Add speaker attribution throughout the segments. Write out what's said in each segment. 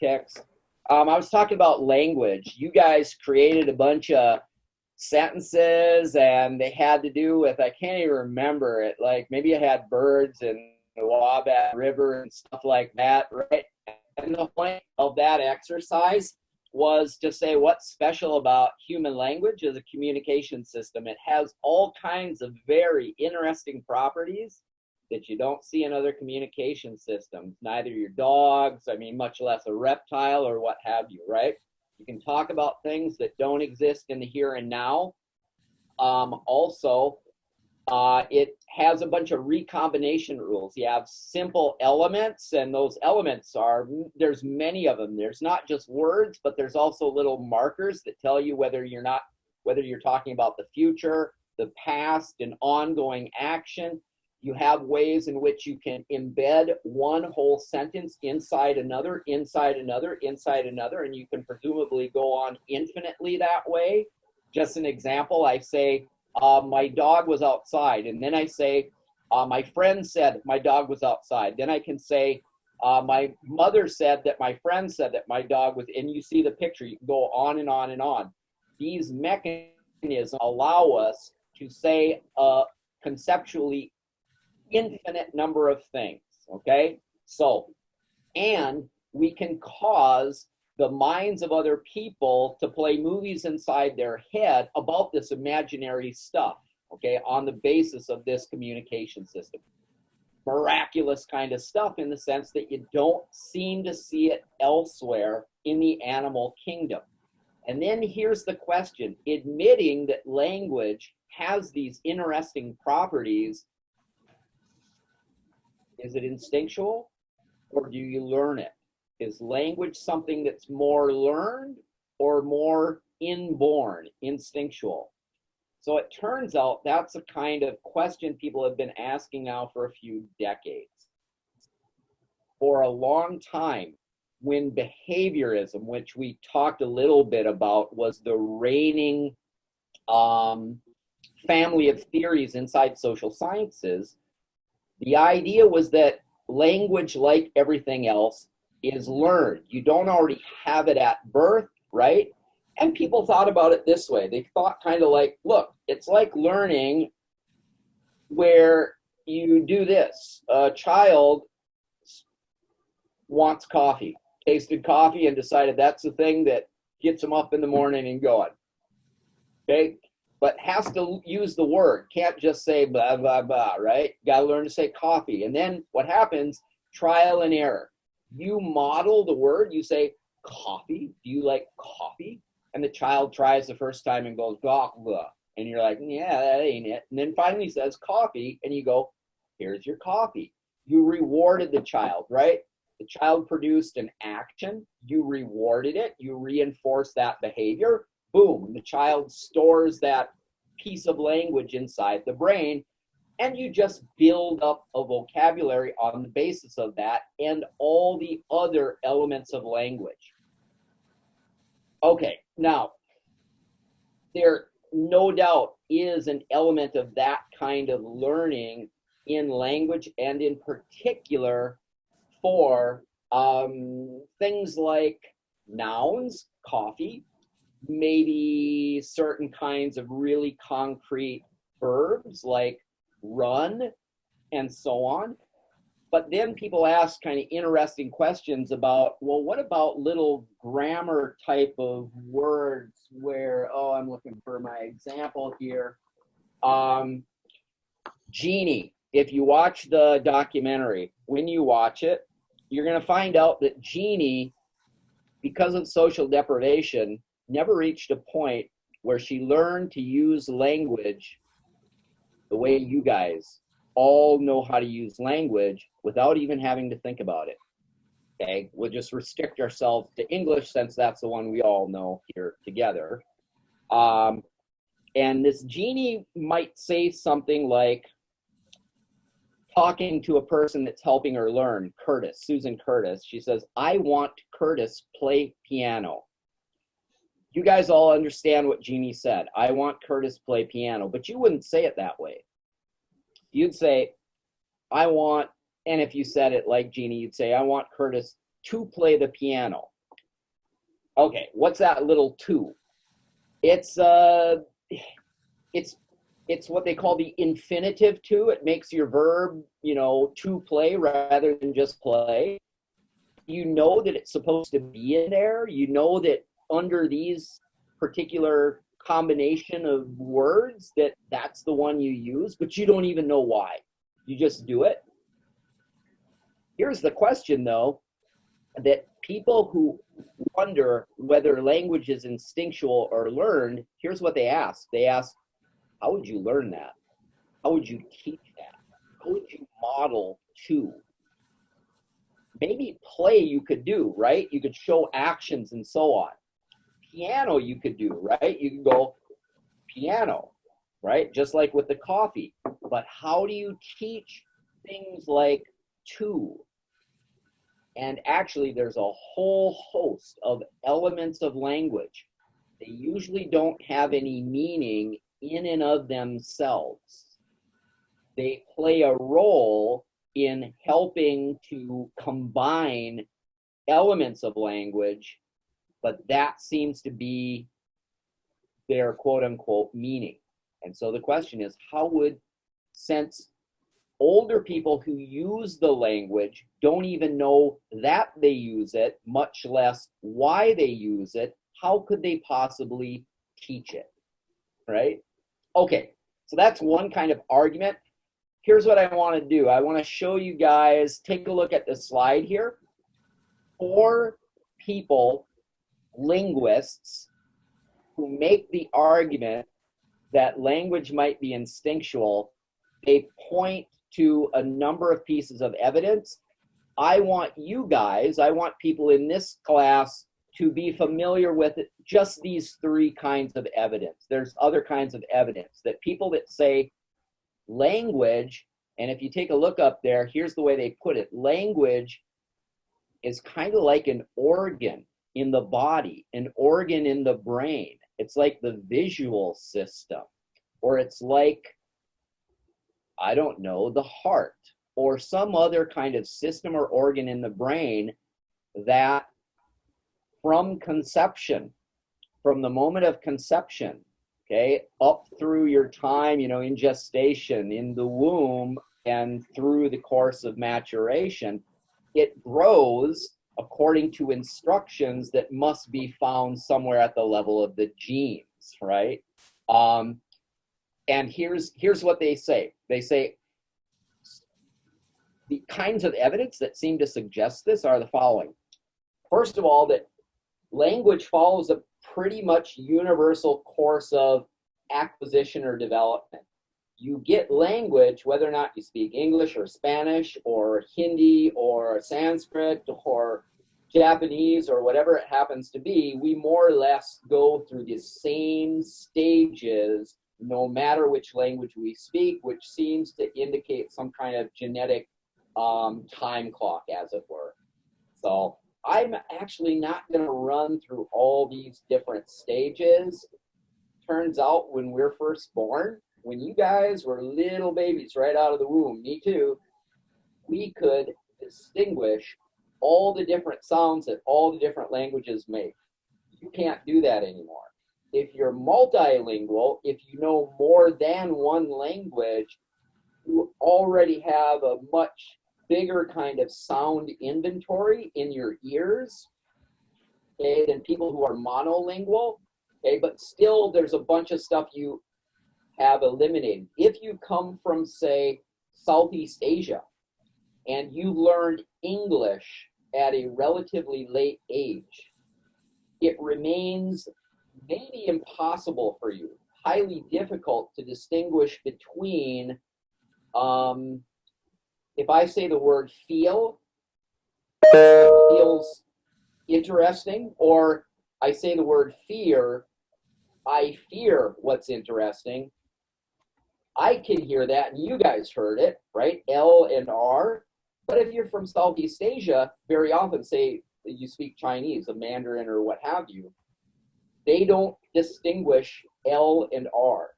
Speaker 1: Hicks. I was talking about language. You guys created a bunch of sentences, and they had to do with, I can't even remember it. Like maybe it had birds and the Wabash River and stuff like that, right? And the point of that exercise was to say what's special about human language as a communication system. It has all kinds of very interesting properties that you don't see in other communication systems, neither your dogs, I mean, much less a reptile or what have you, right? You can talk about things that don't exist in the here and now. It has a bunch of recombination rules. You have simple elements, and those elements are, there's many of them. There's not just words, but there's also little markers that tell you whether you're talking about the future, the past, and ongoing action. You have ways in which you can embed one whole sentence inside another, inside another, inside another, and you can presumably go on infinitely that way. Just an example, I say, my dog was outside, and then I say, my friend said my dog was outside. Then I can say, my mother said that my friend said that my dog was, and you see the picture. You can go on and on and on. These mechanisms allow us to say conceptually infinite number of things, okay? So, and we can cause the minds of other people to play movies inside their head about this imaginary stuff, okay, on the basis of this communication system. Miraculous kind of stuff in the sense that you don't seem to see it elsewhere in the animal kingdom. And then here's the question: admitting that language has these interesting properties, is it instinctual or do you learn it? Is language something that's more learned or more inborn, instinctual? So it turns out that's a kind of question people have been asking now for a few decades. For a long time, when behaviorism, which we talked a little bit about, was the reigning family of theories inside social sciences, the idea was that language, like everything else, is learned. You don't already have it at birth, right? And people thought about it this way. They thought kind of like, look, it's like learning where you do this. A child wants coffee, tasted coffee and decided that's the thing that gets them up in the morning and going, okay? But has to use the word. Can't just say blah, blah, blah, right? Got to learn to say coffee. And then what happens? Trial and error. You model the word. You say, coffee? Do you like coffee? And the child tries the first time and goes, blah, blah. And you're like, yeah, that ain't it. And then finally says coffee. And you go, here's your coffee. You rewarded the child, right? The child produced an action. You rewarded it. You reinforce that behavior. Boom, the child stores that piece of language inside the brain, and you just build up a vocabulary on the basis of that and all the other elements of language. Okay, now, there no doubt is an element of that kind of learning in language, and in particular for things like nouns, coffee, maybe certain kinds of really concrete verbs like run and so on. But then people ask kind of interesting questions about, well, what about little grammar type of words where, I'm looking for my example here. Genie, if you watch the documentary, when you watch it, you're going to find out that Genie, because of social deprivation, never reached a point where she learned to use language the way you guys all know how to use language without even having to think about it. Okay, we'll just restrict ourselves to English since that's the one we all know here together. And this Genie might say something like, talking to a person that's helping her learn, Curtis, Susan Curtis, she says, I want Curtis play piano. You guys all understand what Jeannie said. I want Curtis play piano, but you wouldn't say it that way. You'd say, I want, and if you said it like Jeannie, you'd say, I want Curtis to play the piano. Okay, what's that little to? It's it's it's what they call the infinitive to. It makes your verb, to play rather than just play. You know that it's supposed to be in there. You know that under these particular combination of words that that's the one you use, but you don't even know why. You just do it. Here's the question, though, that people who wonder whether language is instinctual or learned, here's what they ask. They ask, how would you learn that? How would you teach that? How would you model to? Maybe play you could do, right? You could show actions and so on. Piano you could do, right? You could go piano, right? Just like with the coffee. But how do you teach things like to? And actually, there's a whole host of elements of language. They usually don't have any meaning in and of themselves. They play a role in helping to combine elements of language, but that seems to be their quote-unquote meaning. And so the question is, how would, since older people who use the language don't even know that they use it, much less why they use it, how could they possibly teach it, right? Okay, so that's one kind of argument. Here's what I want to do. I want to show you guys, take a look at the slide here. 4 people, linguists, who make the argument that language might be instinctual. They point to a number of pieces of evidence. I want you guys, I want people in this class to be familiar with just these 3 kinds of evidence. There's other kinds of evidence that people that say language, and if you take a look up there, here's the way they put it. Language is kind of like an organ in the body, an organ in the brain. It's like the visual system, or it's like, I don't know, the heart, or some other kind of system or organ in the brain that from conception, from the moment of conception, okay, up through your time, in gestation, in the womb, and through the course of maturation, it grows according to instructions that must be found somewhere at the level of the genes, right? And here's what they say. They say the kinds of evidence that seem to suggest this are the following. First of all, that language follows a pretty much universal course of acquisition or development. You get language, whether or not you speak English or Spanish or Hindi or Sanskrit or Japanese or whatever it happens to be, we more or less go through the same stages no matter which language we speak, which seems to indicate some kind of genetic time clock, as it were. So I'm actually not going to run through all these different stages. Turns out when we're first born, when you guys were little babies right out of the womb, me too, we could distinguish all the different sounds that all the different languages make. You can't do that anymore. If you're multilingual, if you know more than one language, you already have a much bigger kind of sound inventory in your ears, okay, than people who are monolingual, okay, but still there's a bunch of stuff you have eliminated. If you come from, say, Southeast Asia, and you learned English at a relatively late age, it remains maybe impossible for you, highly difficult to distinguish between, if I say the word feel, it feels interesting, or I say the word fear, I fear what's interesting. I can hear that, and you guys heard it, right? L and R. But if you're from Southeast Asia, very often, say you speak Chinese, a Mandarin or what have you, they don't distinguish L and R,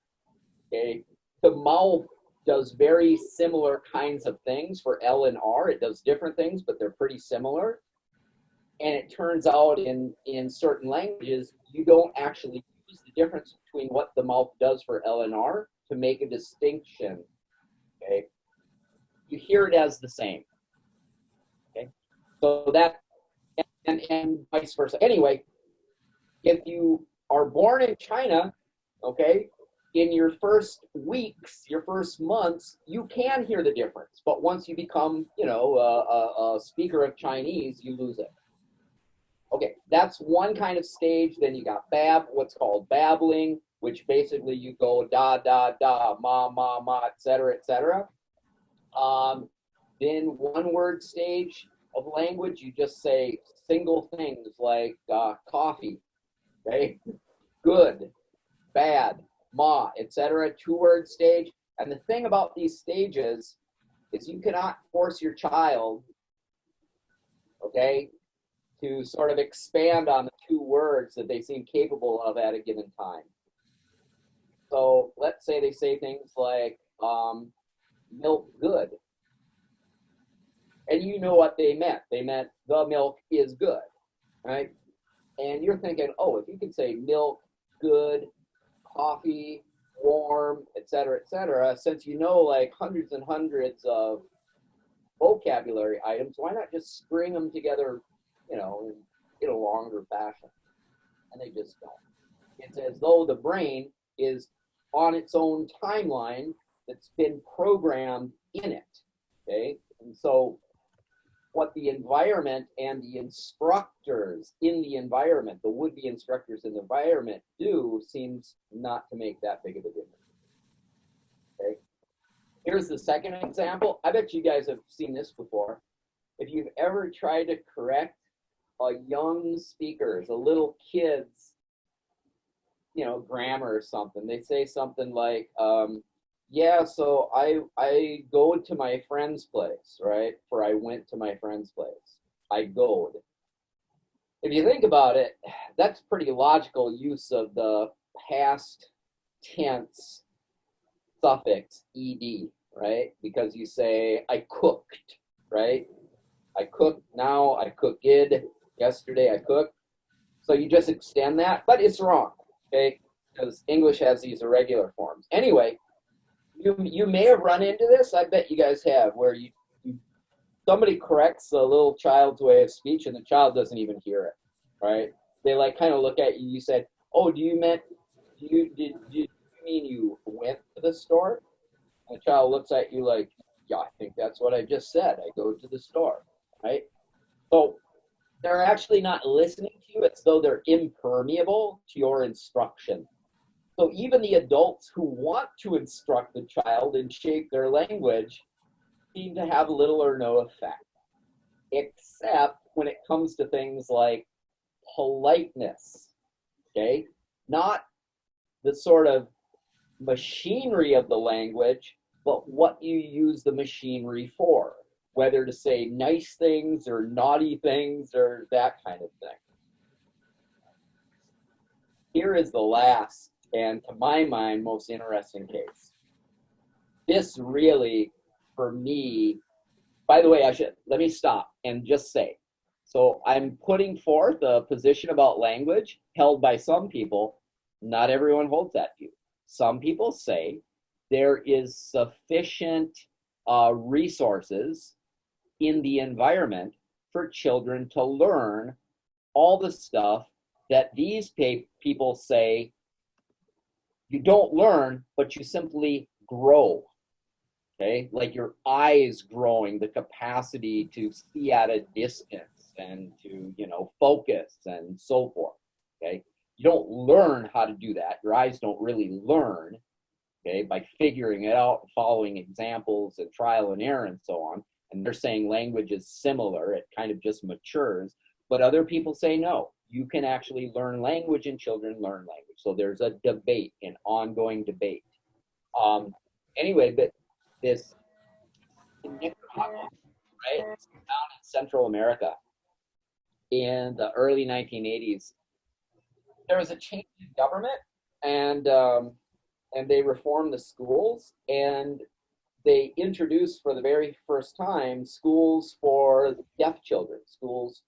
Speaker 1: okay? The mouth does very similar kinds of things for L and R. It does different things, but they're pretty similar. And it turns out in certain languages, you don't actually use the difference between what the mouth does for L and R to make a distinction. Okay, you hear it as the same. Okay, so that and vice versa. Anyway, if you are born in China, okay, in your first weeks, your first months, you can hear the difference. But once you become, a speaker of Chinese, you lose it. Okay, that's one kind of stage. Then you got what's called babbling, which basically you go da, da, da, ma, ma, ma, et cetera, et cetera. Then one word stage of language, you just say single things like coffee, okay? Good, bad, ma, etc. Two-word stage. And the thing about these stages is you cannot force your child, okay, to sort of expand on the two words that they seem capable of at a given time. So let's say they say things like milk good. And you know what they meant. They meant the milk is good, right? And you're thinking, oh, if you can say milk, good, coffee, warm, et cetera, since you know like hundreds and hundreds of vocabulary items, why not just string them together, in a longer fashion? And they just don't. It's as though the brain is on its own timeline that's been programmed in it, okay? And so what the environment and the instructors in the environment, the would-be instructors in the environment do seems not to make that big of a difference. Okay. Here's the second example. I bet you guys have seen this before. If you've ever tried to correct a young speaker's, a little kid's, grammar or something, they say something like, yeah, so I go to my friend's place, right? For I went to my friend's place. I goed. If you think about it, that's pretty logical use of the past tense suffix ed, right? Because you say I cooked, right? I cooked now, I cooked, yesterday I cooked. So you just extend that, but it's wrong, okay? Because English has these irregular forms. Anyway, you may have run into this. I bet you guys have, where somebody corrects a little child's way of speech and the child doesn't even hear it, right? They like kind of look at you. You said, "Oh, did you mean you went to the store?" And the child looks at you like, "Yeah, I think that's what I just said. I go to the store," right? So they're actually not listening to you. It's though they're impermeable to your instruction. So even the adults who want to instruct the child and shape their language seem to have little or no effect, except when it comes to things like politeness, okay? Not the sort of machinery of the language, but what you use the machinery for, whether to say nice things or naughty things or that kind of thing. Here is the last, and to my mind, most interesting case. This really, for me, by the way, let me stop and just say, so I'm putting forth a position about language held by some people. Not everyone holds that view. Some people say there is sufficient resources in the environment for children to learn all the stuff that these people say you don't learn, but you simply grow, okay? Like your eyes growing, the capacity to see at a distance and to, focus and so forth, okay? You don't learn how to do that. Your eyes don't really learn, okay, by figuring it out, following examples and trial and error and so on. And they're saying language is similar. It kind of just matures. But other people say no. You can actually learn language and children learn language. So there's a debate, an ongoing debate. Anyway, but this in Nicaragua, right, it's down in Central America in the early 1980s, there was a change in government, and they reformed the schools, and they introduced for the very first time schools for deaf children, schools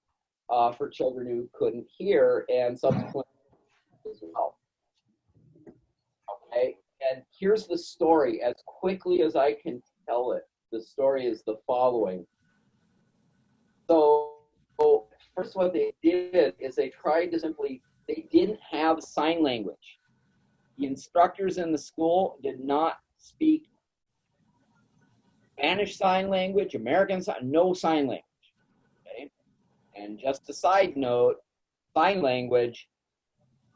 Speaker 1: for children who couldn't hear, and subsequently as well. Okay, and here's the story as quickly as I can tell it. The story is the following. So first what they did is they tried to they didn't have sign language. The instructors in the school did not speak Spanish sign language, American sign, no sign language. Okay? And just a side note, sign language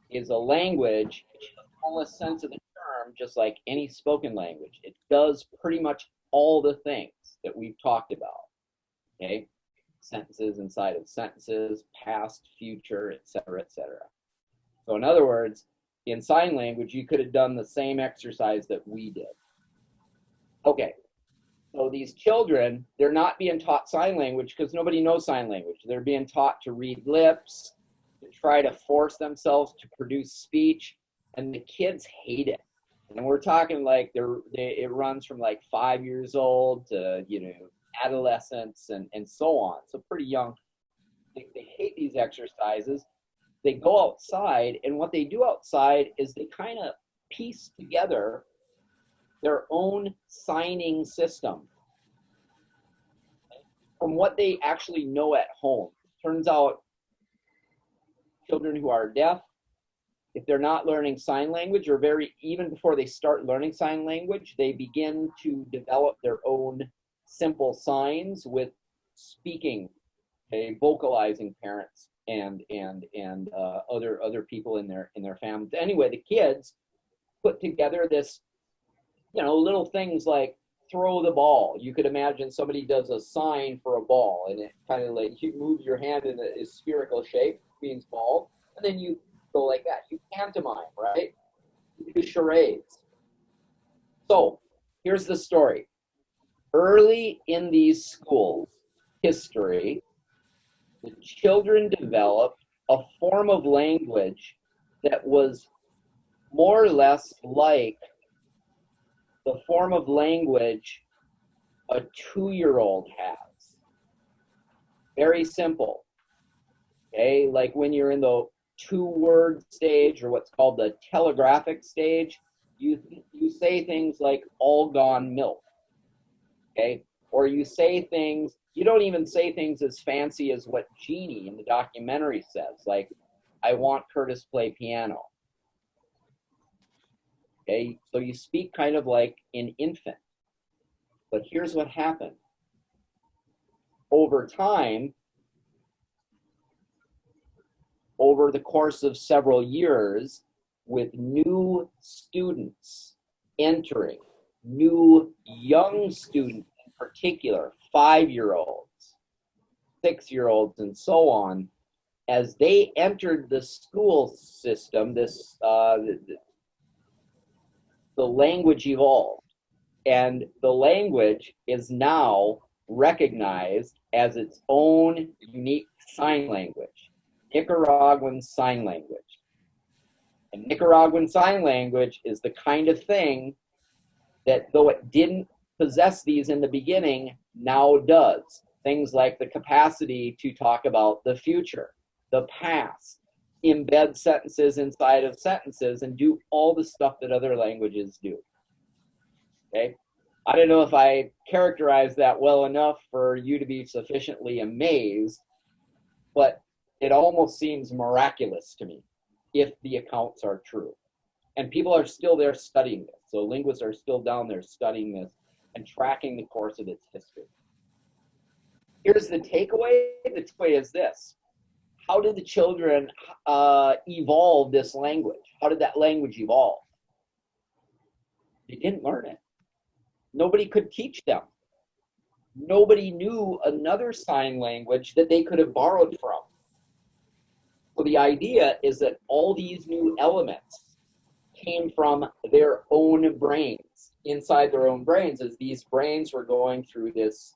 Speaker 1: is a language in the fullest sense of the term, just like any spoken language. It does pretty much all the things that we've talked about. Okay? Sentences inside of sentences, past, future, etc., etc. So in other words, in sign language, you could have done the same exercise that we did. Okay, so these children, they're not being taught sign language because nobody knows sign language. They're being taught to read lips, to try to force themselves to produce speech, and the kids hate it. And we're talking like it runs from like 5 years old to, adolescence and so on. So pretty young. They hate these exercises. They go outside, and what they do outside is they kind of piece together their own signing system from what they actually know at home. Turns out children who are deaf, if they're not learning sign language, or even before they start learning sign language, they begin to develop their own simple signs with speaking, vocalizing parents and other people in their families. Anyway, the kids put together this, little things like throw the ball. You could imagine somebody does a sign for a ball, and it kind of like you move your hand in a spherical shape, means ball, and then you go like that. You pantomime, right? You do charades. So here's the story. Early in these schools' history, the children developed a form of language that was more or less like the form of language a 2-year-old has. Very simple. Okay, like when you're in the 2-word stage, or what's called the telegraphic stage, you say things like all gone milk. Okay, or you say things, you don't even say things as fancy as what Jeannie in the documentary says, like, I want Curtis play piano. Okay, so you speak kind of like an infant. But here's what happened. Over time, over the course of several years, with new students entering, new young students in particular, 5-year-olds, 6-year-olds, and so on, as they entered the school system, the language evolved, and the language is now recognized as its own unique sign language, Nicaraguan Sign Language. And Nicaraguan Sign Language is the kind of thing that, though it didn't possess these in the beginning, now does. Things like the capacity to talk about the future, the past, embed sentences inside of sentences, and do all the stuff that other languages do. Okay? I don't know if I characterized that well enough for you to be sufficiently amazed, but it almost seems miraculous to me if the accounts are true. And people are still there studying this. So linguists are still down there studying this and tracking the course of its history. Here's the takeaway. The takeaway is this. How did the children evolve this language? How did that language evolve? They didn't learn it. Nobody could teach them. Nobody knew another sign language that they could have borrowed from. So the idea is that all these new elements came from their own brains, inside their own brains, as these brains were going through this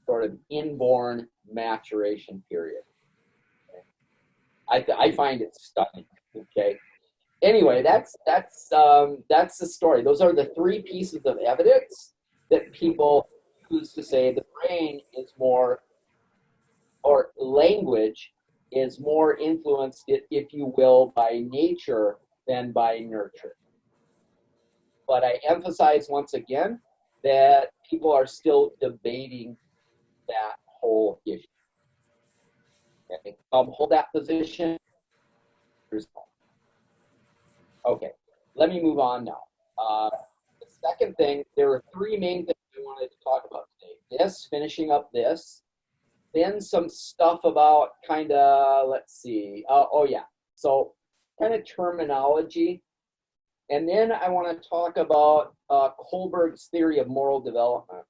Speaker 1: sort of inborn maturation period. I find it stunning. Okay. Anyway, that's the story. Those are the 3 pieces of evidence that people use to say the brain is more, or language is more influenced, if you will, by nature than by nurture. But I emphasize once again that people are still debating that whole issue. Okay, hold that position. Okay, let me move on now. The second thing, there are three main things I wanted to talk about today. This, finishing up this, then some stuff about kind of, let's see, oh yeah, so kind of terminology. And then I want to talk about Kohlberg's theory of moral development.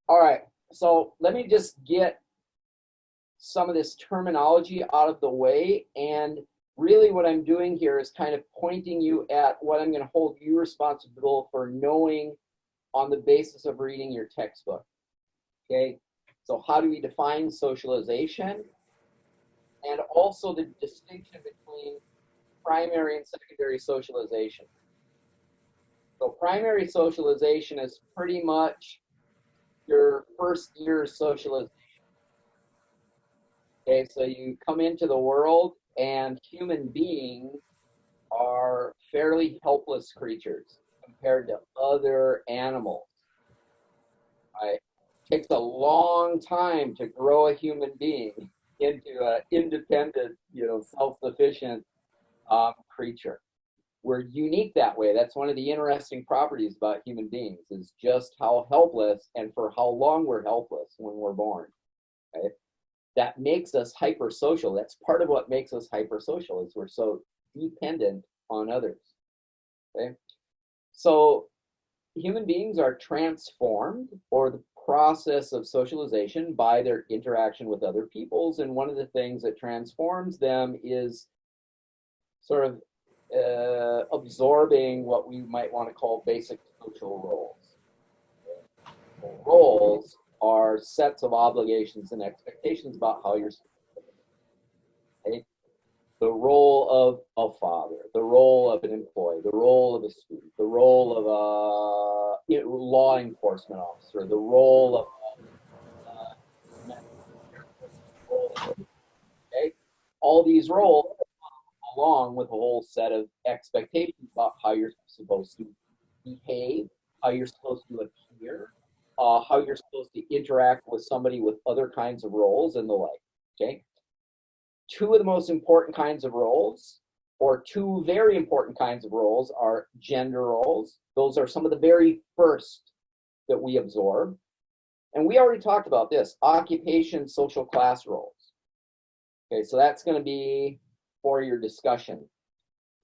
Speaker 1: All right, so let me just get some of this terminology out of the way. And really what I'm doing here is kind of pointing you at what I'm going to hold you responsible for knowing on the basis of reading your textbook. Okay, so how do we define socialization? And also the distinction between primary and secondary socialization. So primary socialization is pretty much your first year socialization. Okay, so you come into the world and human beings are fairly helpless creatures compared to other animals. Right? It takes a long time to grow a human being into an independent, self-sufficient creature. We're unique that way. That's one of the interesting properties about human beings, is just how helpless and for how long we're helpless when we're born. Okay? That makes us hypersocial. That's part of what makes us hypersocial, is we're so dependent on others. Okay? So human beings are transformed, or the process of socialization, by their interaction with other peoples. And one of the things that transforms them is sort of absorbing what we might want to call basic social roles. Okay? Roles are sets of obligations and expectations about how you're supposed to be. Okay? The role of a father, the role of an employee, the role of a student, the role of a law enforcement officer, the role of okay? All these roles along with a whole set of expectations about how you're supposed to behave, how you're supposed to appear, how you're supposed to interact with somebody with other kinds of roles and the like. Okay? Two of the most important kinds of roles, or two very important kinds of roles, are gender roles. Those are some of the very first that we absorb. And we already talked about this, occupation, social class roles. Okay, so that's going to be for your discussion.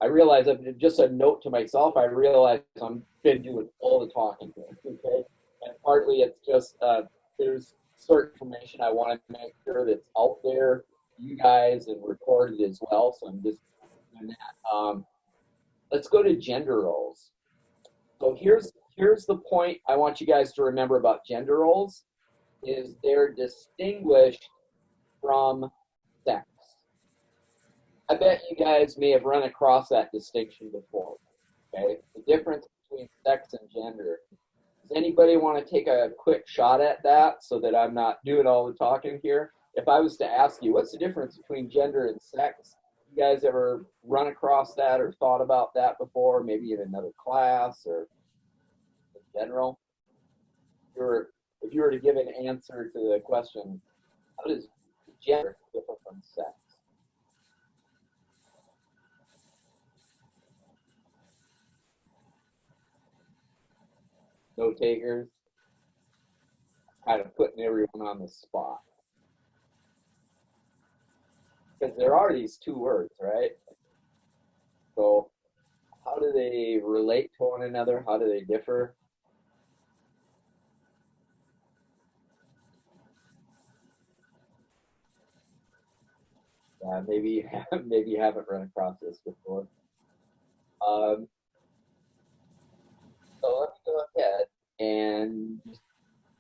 Speaker 1: I realize, just a note to myself, I realize I've been doing all the talking here, okay? And partly it's just, there's certain information I want to make sure that's out there, you guys, and recorded as well, so I'm just doing that. Let's go to gender roles. So here's the point I want you guys to remember about gender roles, is they're distinguished from sex. I bet you guys may have run across that distinction before, okay? The difference between sex and gender. Does anybody want to take a quick shot at that so that I'm not doing all the talking here? If I was to ask you, what's the difference between gender and sex? You guys ever run across that or thought about that before, maybe in another class or in general? If you were to give an answer to the question, how does gender differ from sex? No takers? Kind of putting everyone on the spot. Because there are these two words, right? So how do they relate to one another? How do they differ? Maybe you haven't run across this before. So let me go ahead and just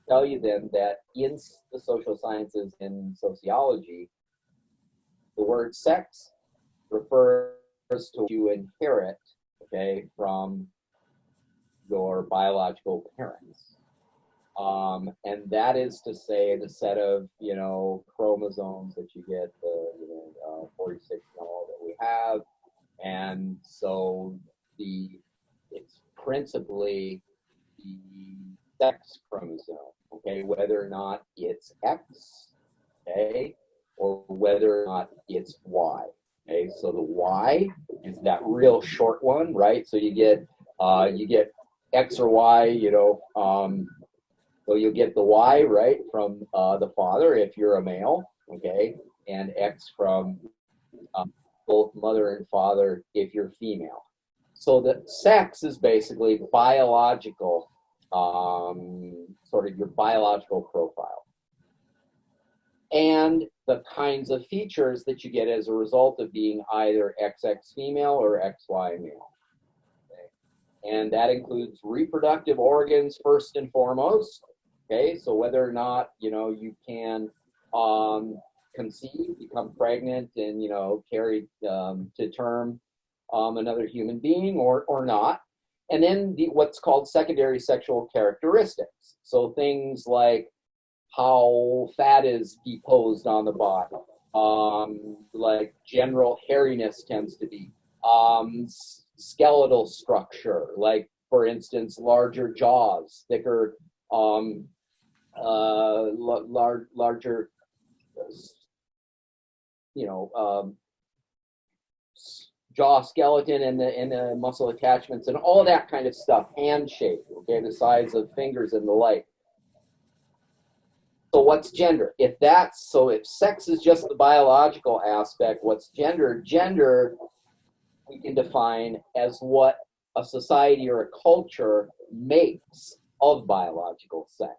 Speaker 1: tell you then that in the social sciences, in sociology, the word sex refers to what you inherit, okay, from your biological parents. And that is to say the set of, chromosomes that you get, the 46 and all that we have. And so it's principally the sex chromosome, okay, whether or not it's X, okay, or whether or not it's Y. Okay, so the Y is that real short one, right? So you get X or Y, so you'll get the Y, right, from the father if you're a male, okay, and X from both mother and father if you're female. So the sex is basically biological, sort of your biological profile. And the kinds of features that you get as a result of being either XX female or XY male. Okay? And that includes reproductive organs first and foremost. Okay, so whether or not, you can conceive, become pregnant, and, carry to term another human being or not. And then what's called secondary sexual characteristics. So things like how fat is deposed on the body, like general hairiness tends to be, skeletal structure, like, for instance, larger jaws, thicker, larger, jaw skeleton and the muscle attachments and all that kind of stuff, hand shape, okay, the size of fingers and the like. So what's gender? If sex is just the biological aspect, what's gender? Gender we can define as what a society or a culture makes of biological sex.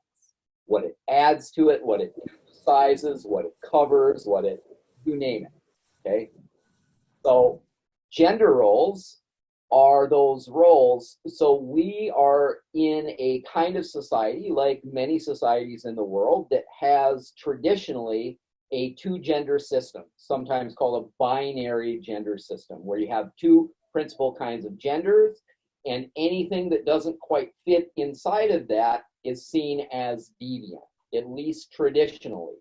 Speaker 1: What it adds to it, what it emphasizes, what it covers, you name it, okay? So gender roles are those roles. So we are in a kind of society, like many societies in the world, that has traditionally a two-gender system, sometimes called a binary gender system, where you have two principal kinds of genders, and anything that doesn't quite fit inside of that is seen as deviant, at least traditionally.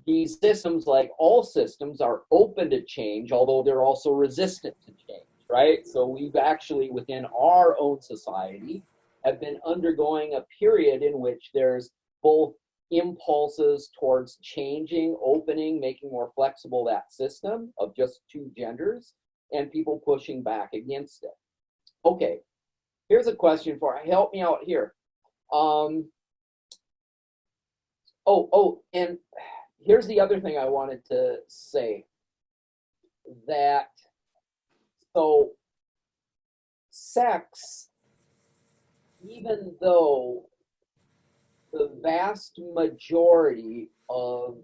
Speaker 1: These systems, like all systems, are open to change, although they're also resistant to change, right? So we've actually, within our own society, have been undergoing a period in which there's both impulses towards changing, opening, making more flexible that system of just two genders, and people pushing back against it. Okay, here's a question help me out here. And here's the other thing I wanted to say, that so sex, even though the vast majority of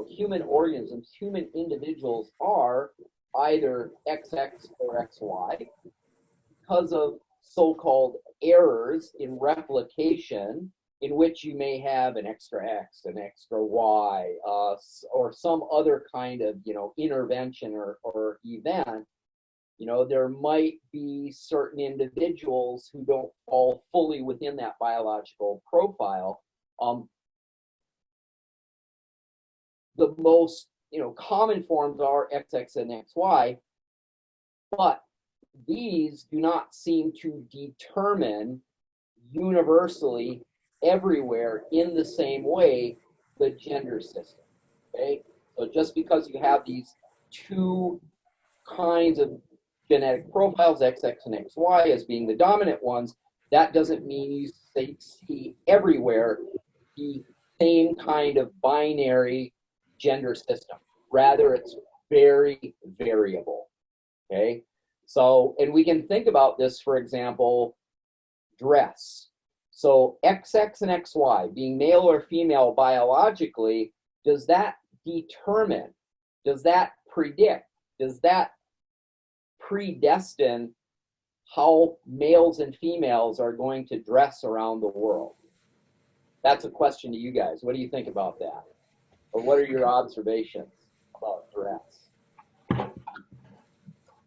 Speaker 1: human organisms, human individuals are either XX or XY, because of so-called errors in replication, in which you may have an extra X, an extra Y, or some other kind of intervention or event. There might be certain individuals who don't fall fully within that biological profile. The most common forms are XX and XY, but these do not seem to determine universally everywhere in the same way the gender system. Okay, so just because you have these two kinds of genetic profiles, XX and XY, as being the dominant ones, that doesn't mean you see everywhere the same kind of binary gender system. Rather, it's very variable. Okay, so, and we can think about this, for example, dress. So XX and XY, being male or female biologically, does that determine, does that predict, does that predestine how males and females are going to dress around the world? That's a question to you guys. What do you think about that? Or what are your observations about dress?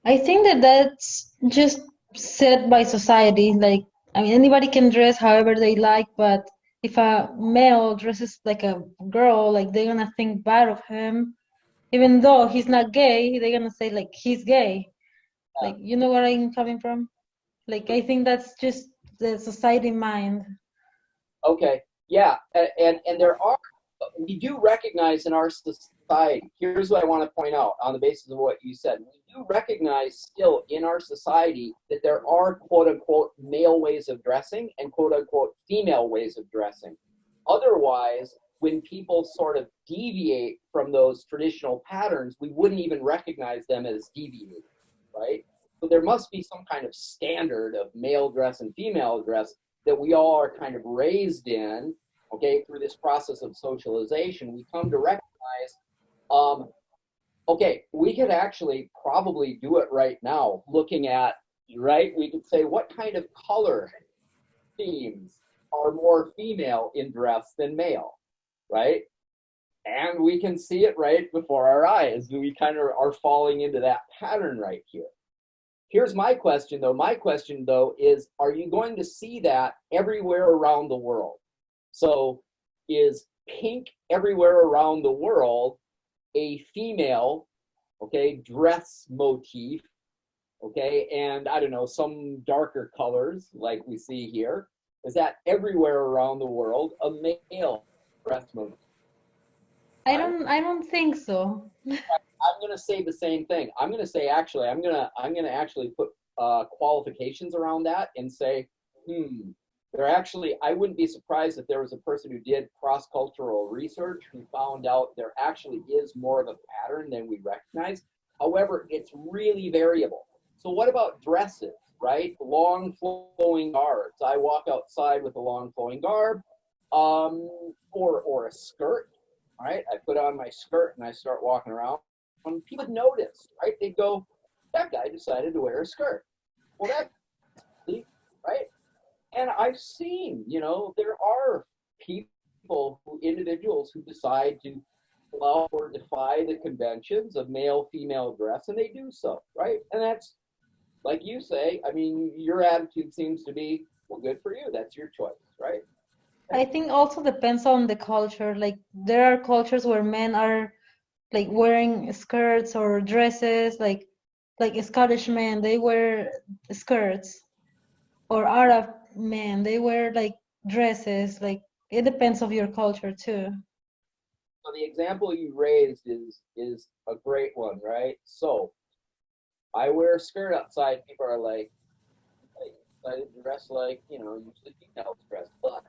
Speaker 2: I think that's just set by society. Like, I mean, anybody can dress however they like, but if a male dresses like a girl, like they're gonna think bad of him, even though he's not gay. They're gonna say like he's gay. Like, you know where I'm coming from? Like, I think that's just the society mind.
Speaker 1: Okay, yeah, and there are, we do recognize in our society, here's what I want to point out on the basis of what you said. We do recognize still in our society that there are quote unquote male ways of dressing and quote unquote female ways of dressing. Otherwise, when people sort of deviate from those traditional patterns, we wouldn't even recognize them as deviating, right? So there must be some kind of standard of male dress and female dress that we all are kind of raised in, okay, through this process of socialization. We come to recognize, okay, we could actually probably do it right now, looking at, right, we could say what kind of color themes are more female in dress than male, right? And we can see it right before our eyes. We kind of are falling into that pattern right here. Here's my question, though. My question, though, is, are you going to see that everywhere around the world? So is pink everywhere around the world a female, okay, dress motif, okay, and I don't know, some darker colors like we see here? Is that everywhere around the world a male dress motif?
Speaker 2: I don't think so.
Speaker 1: I'm going to say the same thing. I'm going to say, actually, I'm going to actually put qualifications around that and say, there actually, I wouldn't be surprised if there was a person who did cross-cultural research who found out there actually is more of a pattern than we recognize. However, it's really variable. So what about dresses, right? Long flowing garbs. I walk outside with a long flowing garb, or a skirt. All right, I put on my skirt and I start walking around. And people would notice, right? They'd go, that guy decided to wear a skirt. Well, that's right. And I've seen, there are people, individuals who decide to allow or defy the conventions of male-female dress, and they do so, right? And that's, like you say, I mean, your attitude seems to be, well, good for you. That's your choice, right?
Speaker 2: I think also depends on the culture. Like, there are cultures where men are like wearing skirts or dresses, like Scottish men, they wear skirts, or Arab men, they wear like dresses. Like, it depends of your culture too.
Speaker 1: So the example you raised is a great one, right? So I wear a skirt outside. People are like I dress like, usually females dress, but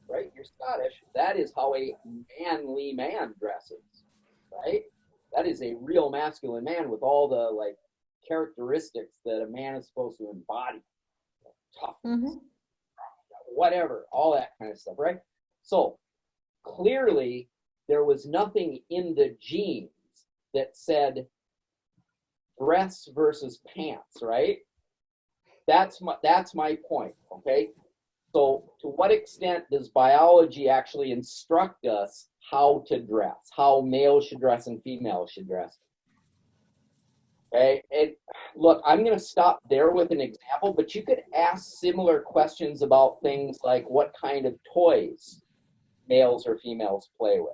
Speaker 1: right, you're Scottish. That is how a manly man dresses, right? That is a real masculine man with all the like characteristics that a man is supposed to embody, toughness, whatever, all that kind of stuff, right? So clearly, there was nothing in the genes that said dress versus pants, right? That's my point, okay? So to what extent does biology actually instruct us how to dress, how males should dress and females should dress? Okay, and look, I'm going to stop there with an example, but you could ask similar questions about things like what kind of toys males or females play with,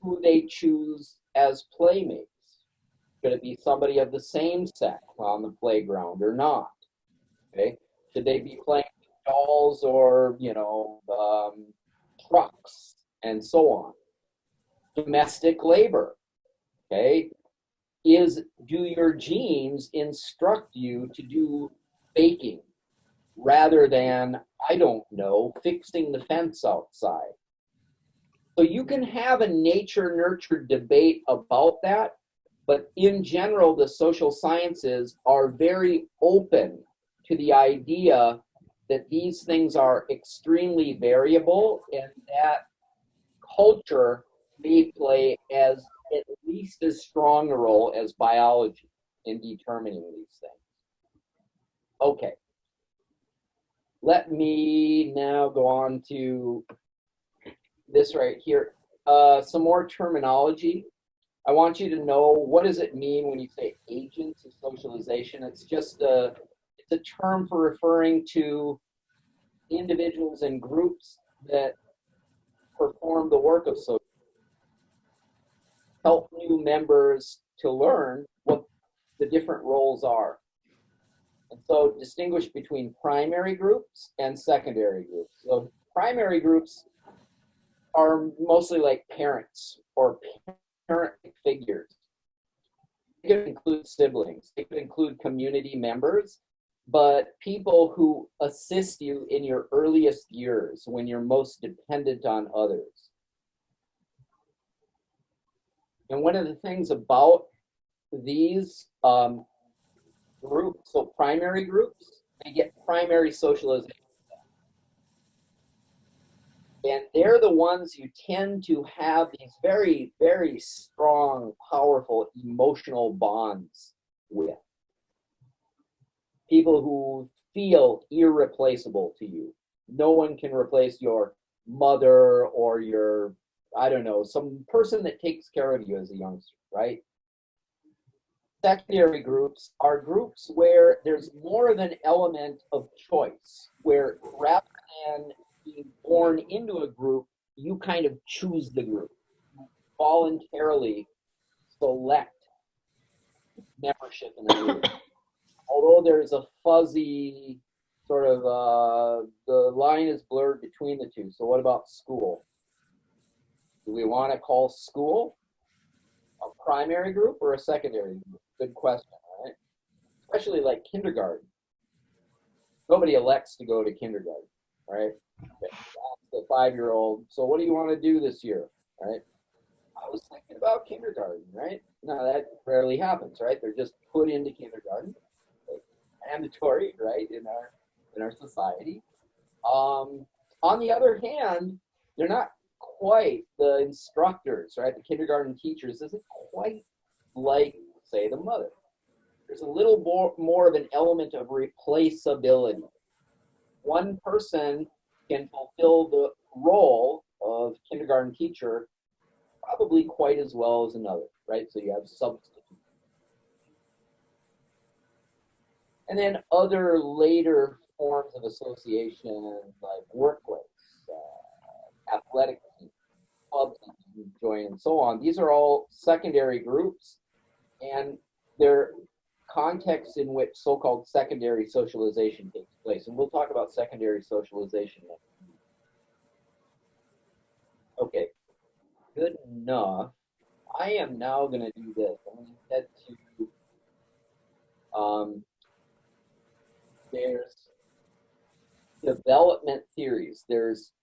Speaker 1: who they choose as playmates. Could it be somebody of the same sex on the playground or not? Okay, should they be playing dolls or trucks and so on? Domestic labor. Okay, do your genes instruct you to do baking rather than, I don't know, fixing the fence outside? So you can have a nature-nurture debate about that, but in general, the social sciences are very open to the idea that these things are extremely variable and that culture may play as at least as strong a role as biology in determining these things. Okay. Let me now go on to this right here. Some more terminology. I want you to know, what does it mean when you say agents of socialization? It's just it's a term for referring to individuals and groups that perform the work of social, help new members to learn what the different roles are. And so distinguish between primary groups and secondary groups. So primary groups are mostly like parents or parent figures. It could include siblings, it could include community members, but people who assist you in your earliest years when you're most dependent on others. And one of the things about these groups, so primary groups, they get primary socialization. And they're the ones you tend to have these very, very strong, powerful emotional bonds with. People who feel irreplaceable to you. No one can replace your mother or your, I don't know, some person that takes care of you as a youngster, right? Secondary groups are groups where there's more of an element of choice, where rather than being born into a group, you kind of choose the group. You voluntarily select membership in the group. Although there's a fuzzy sort of, the line is blurred between the two. So what about school? Do we want to call school a primary group or a secondary group? Good question, right? Especially like kindergarten. Nobody elects to go to kindergarten, right? The 5-year-old, so what do you want to do this year, right? I was thinking about kindergarten, right? No, that rarely happens, right? They're just put into kindergarten. Mandatory, right, in our society. On the other hand, they're not quite the instructors, right? The kindergarten teachers isn't quite like, say, the mother. There's a little more of an element of replaceability. One person can fulfill the role of kindergarten teacher probably quite as well as another, right? So you have substitutes. And then other later forms of association, like workplace, athletic teams, clubs you join, and so on. These are all secondary groups, and they're contexts in which so-called secondary socialization takes place. And we'll talk about secondary socialization next. Okay, good enough. I am now going to do this. I'm going to head to there's development theories. There's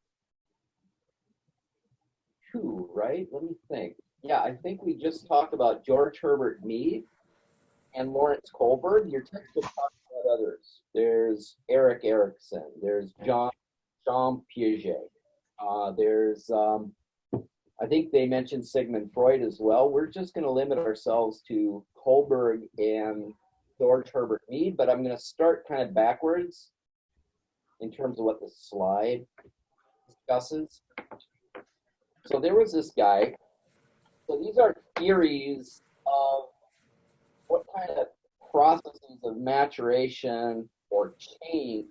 Speaker 1: 2, right? Let me think. Yeah, I think we just talked about George Herbert Mead and Lawrence Kohlberg. Your textbook talks about others. There's Erik Erikson. There's Jean Piaget. There's, I think they mentioned Sigmund Freud as well. We're just going to limit ourselves to Kohlberg and George Herbert Mead, but I'm going to start kind of backwards in terms of what the slide discusses. So there was this guy. So these are theories of what kind of processes of maturation or change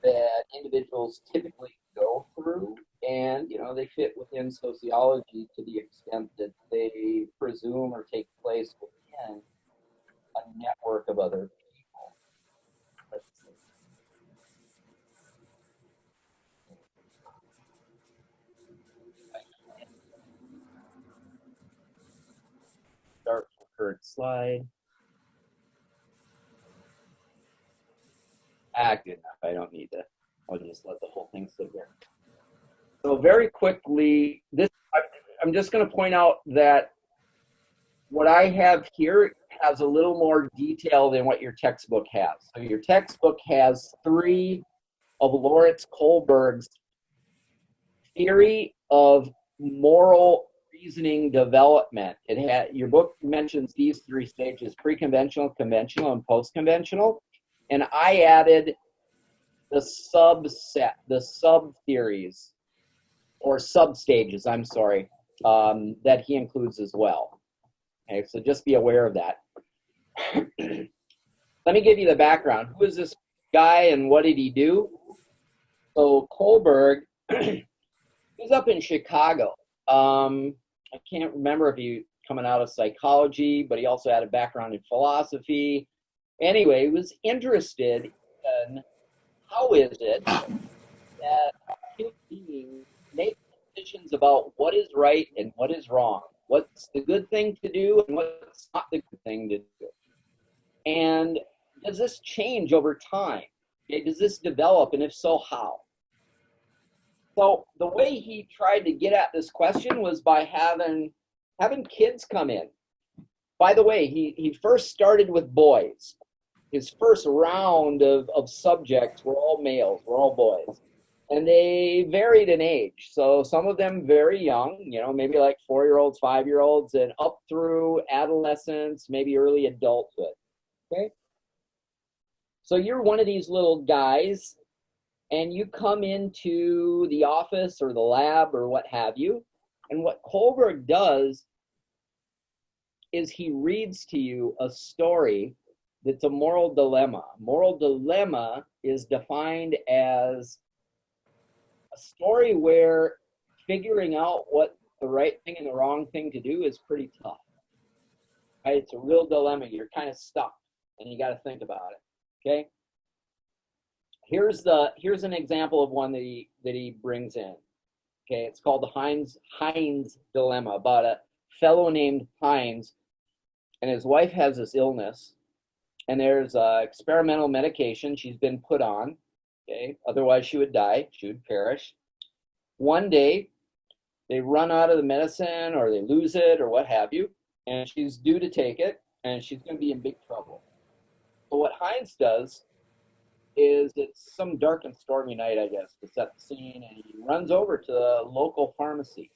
Speaker 1: that individuals typically go through. And, they fit within sociology to the extent that they presume or take place within a network of other people. Let's see. Start the current slide. Good enough. I don't need to. I'll just let the whole thing sit there. So very quickly, I'm just going to point out that what I have here has a little more detail than what your textbook has. So your textbook has 3 of Lawrence Kohlberg's theory of moral reasoning development. Your book mentions these 3 stages: pre-conventional, conventional, and post-conventional. And I added the subset, the sub-theories, or sub-stages, I'm sorry, that he includes as well. Okay, so just be aware of that. Let me give you the background. Who is this guy and what did he do? So Kohlberg He was up in Chicago. I can't remember if he coming out of psychology, but he also had a background in philosophy. Anyway, he was interested in how is it that human beings make decisions about what is right and what is wrong, what's the good thing to do and what's not the good thing to do. And does this change over time? Okay, does this develop, and if so, how? So the way he tried to get at this question was by having kids come in. By the way, he first started with boys. His first round of subjects were all males, were all boys. And they varied in age. So some of them very young, maybe like 4-year-olds, 5-year-olds, and up through adolescence, maybe early adulthood. Okay? So you're one of these little guys, and you come into the office or the lab or what have you. And what Kohlberg does is he reads to you a story that's a moral dilemma. Moral dilemma is defined as a story where figuring out what the right thing and the wrong thing to do is pretty tough. Right? It's a real dilemma. You're kind of stuck, and you got to think about it. Okay. Here's an example of one that he brings in. Okay, it's called the Heinz dilemma, about a fellow named Heinz, and his wife has this illness, and there's experimental medication she's been put on. Okay, otherwise she would die, she would perish. One day, they run out of the medicine, or they lose it, or what have you, and she's due to take it, and she's going to be in big trouble. So what Heinz does is, it's some dark and stormy night, I guess, to set the scene, and he runs over to the local pharmacy.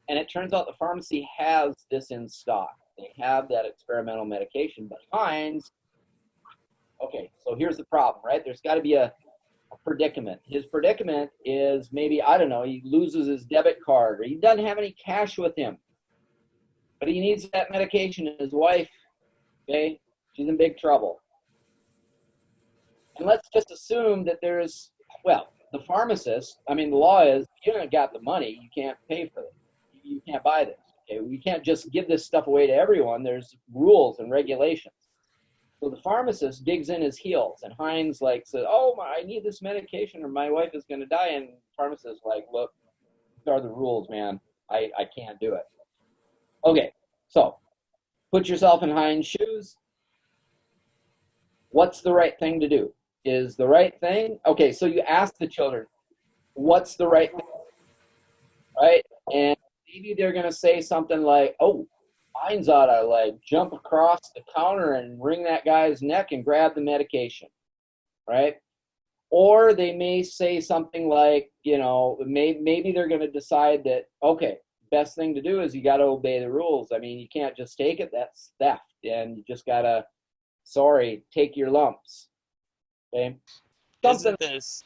Speaker 1: And it turns out the pharmacy has this in stock. They have that experimental medication, but Heinz, okay, so here's the problem, right? There's got to be a predicament. His predicament is maybe, I don't know, he loses his debit card, or he doesn't have any cash with him, but he needs that medication, and his wife, okay, she's in big trouble. And let's just assume that there's, the pharmacist, the law is, you don't got the money, you can't pay for it. You can't buy this. Okay, we can't just give this stuff away to everyone. There's rules and regulations. So the pharmacist digs in his heels, and Heinz says, "Oh, I need this medication, or my wife is going to die." And the pharmacist "Look, these are the rules, man. I can't do it." Okay, so put yourself in Heinz's shoes. What's the right thing to do? Is the right thing? Okay, so you ask the children, what's the right thing? Right? And maybe they're going to say something like, "Oh, Heinz ought to jump across the counter and wring that guy's neck and grab the medication." Right? Or they may say something like, maybe they're going to decide that, okay, best thing to do is you got to obey the rules. You can't just take it. That's theft. And you just got to, take your lumps. Okay.
Speaker 3: Isn't this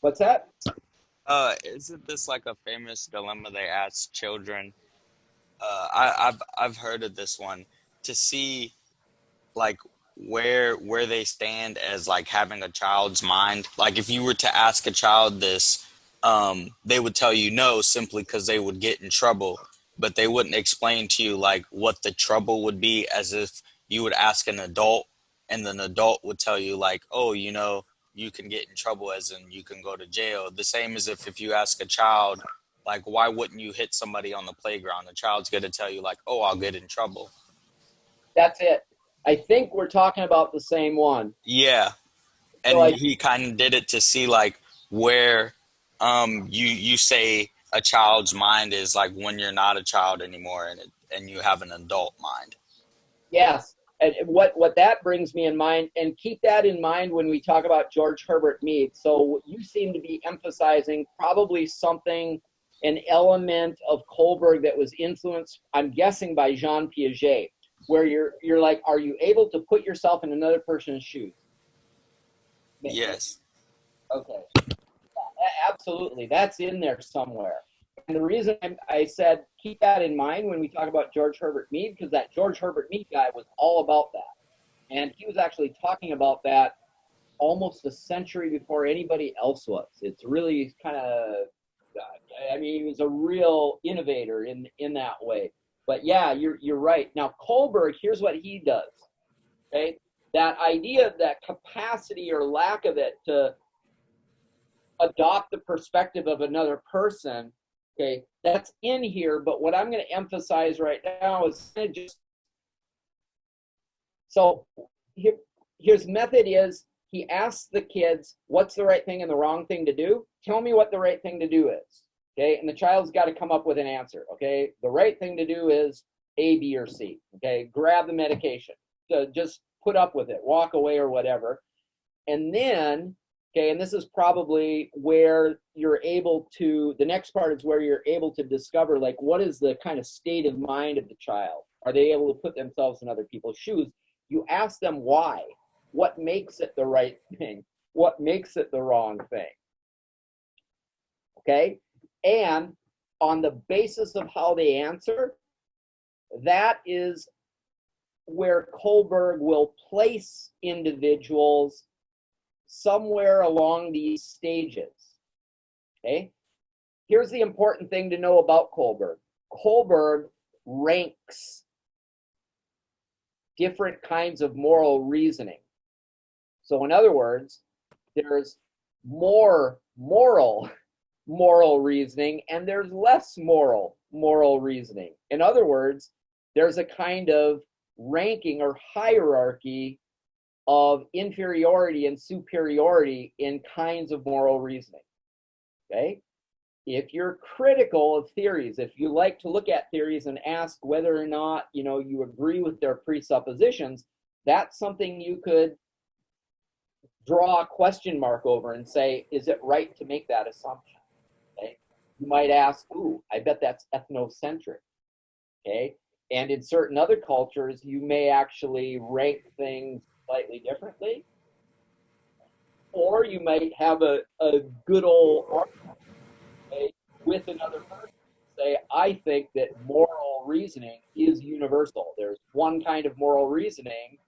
Speaker 1: What's that?
Speaker 3: isn't this like a famous dilemma they ask children? I've heard of this one, to see where they stand as having a child's mind. If you were to ask a child this, they would tell you no, simply because they would get in trouble, but they wouldn't explain to you what the trouble would be, as if you would ask an adult, and an adult would tell you oh, you can get in trouble, as in you can go to jail. The same as if you ask a child, why wouldn't you hit somebody on the playground? The child's going to tell you oh, I'll get in trouble.
Speaker 1: That's it. I think we're talking about the same one.
Speaker 3: Yeah. And he kind of did it to see where you say a child's mind is when you're not a child anymore, and you have an adult mind.
Speaker 1: Yes. And what that brings me in mind, and keep that in mind when we talk about George Herbert Mead. So you seem to be emphasizing probably something, an element of Kohlberg that was influenced, I'm guessing, by Jean Piaget, where you're are you able to put yourself in another person's shoes?
Speaker 3: Yes.
Speaker 1: Okay. Absolutely. That's in there somewhere. And the reason I said keep that in mind when we talk about George Herbert Mead, because that George Herbert Mead guy was all about that. And he was actually talking about that almost a century before anybody else was. It's really kind of, I mean, he was a real innovator in that way. But yeah, you're right. Now Kohlberg, here's what he does. Okay, that idea of that capacity or lack of it to adopt the perspective of another person. Okay, that's in here. But what I'm going to emphasize right now is just so his method is he asks the kids, what's the right thing and the wrong thing to do? Tell me what the right thing to do is. Okay, and the child's got to come up with an answer. Okay, the right thing to do is A, B, or C. Okay, grab the medication. So just put up with it, walk away or whatever. And then, okay, and this is probably where you're able to, the next part is where you're able to discover, like, what is the kind of state of mind of the child? Are they able to put themselves in other people's shoes? You ask them why. What makes it the right thing? What makes it the wrong thing? Okay? And on the basis of how they answer, that is where Kohlberg will place individuals somewhere along these stages. Okay? Here's the important thing to know about Kohlberg. Kohlberg ranks different kinds of moral reasoning. So in other words, there's more moral reasoning and there's less moral reasoning. In other words, there's a kind of ranking or hierarchy of inferiority and superiority in kinds of moral reasoning. Okay? If you're critical of theories, if you like to look at theories and ask whether or not, you agree with their presuppositions, that's something you could draw a question mark over and say, is it right to make that assumption? Okay? You might ask, ooh, I bet that's ethnocentric. Okay? And in certain other cultures, you may actually rank things slightly differently. Or you might have a good old argument, okay, with another person. Say, I think that moral reasoning is universal. There's one kind of moral reasoning.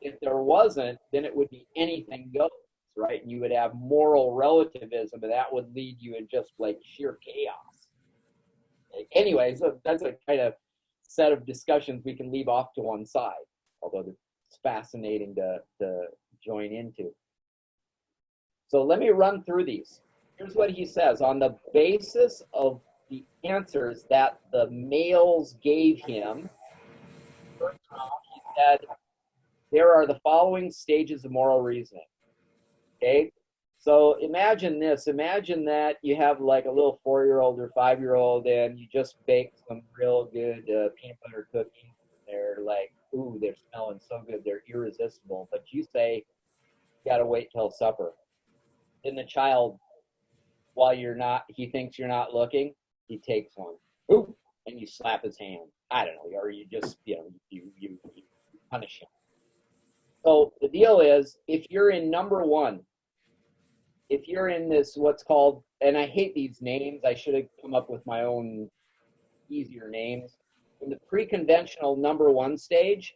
Speaker 1: If there wasn't, then it would be anything goes, right? And you would have moral relativism, and that would lead you in just like sheer chaos. Anyway, so that's a kind of set of discussions we can leave off to one side, although it's fascinating to join into. So let me run through these. Here's what he says. On the basis of the answers that the males gave him, first round, he said, there are the following stages of moral reasoning. Okay? So imagine this. Imagine that you have like a little 4-year-old or 5-year-old and you just baked some real good peanut butter cookies. They're like, ooh, they're smelling so good. They're irresistible. But you say, you got to wait till supper. Then the child, while he thinks you're not looking, he takes one. Ooh, and you slap his hand. I don't know. Or you just, you punish him. So the deal is, if you're in number one, if you're in this what's called, and I hate these names, I should have come up with my own easier names. In the pre-conventional number one stage,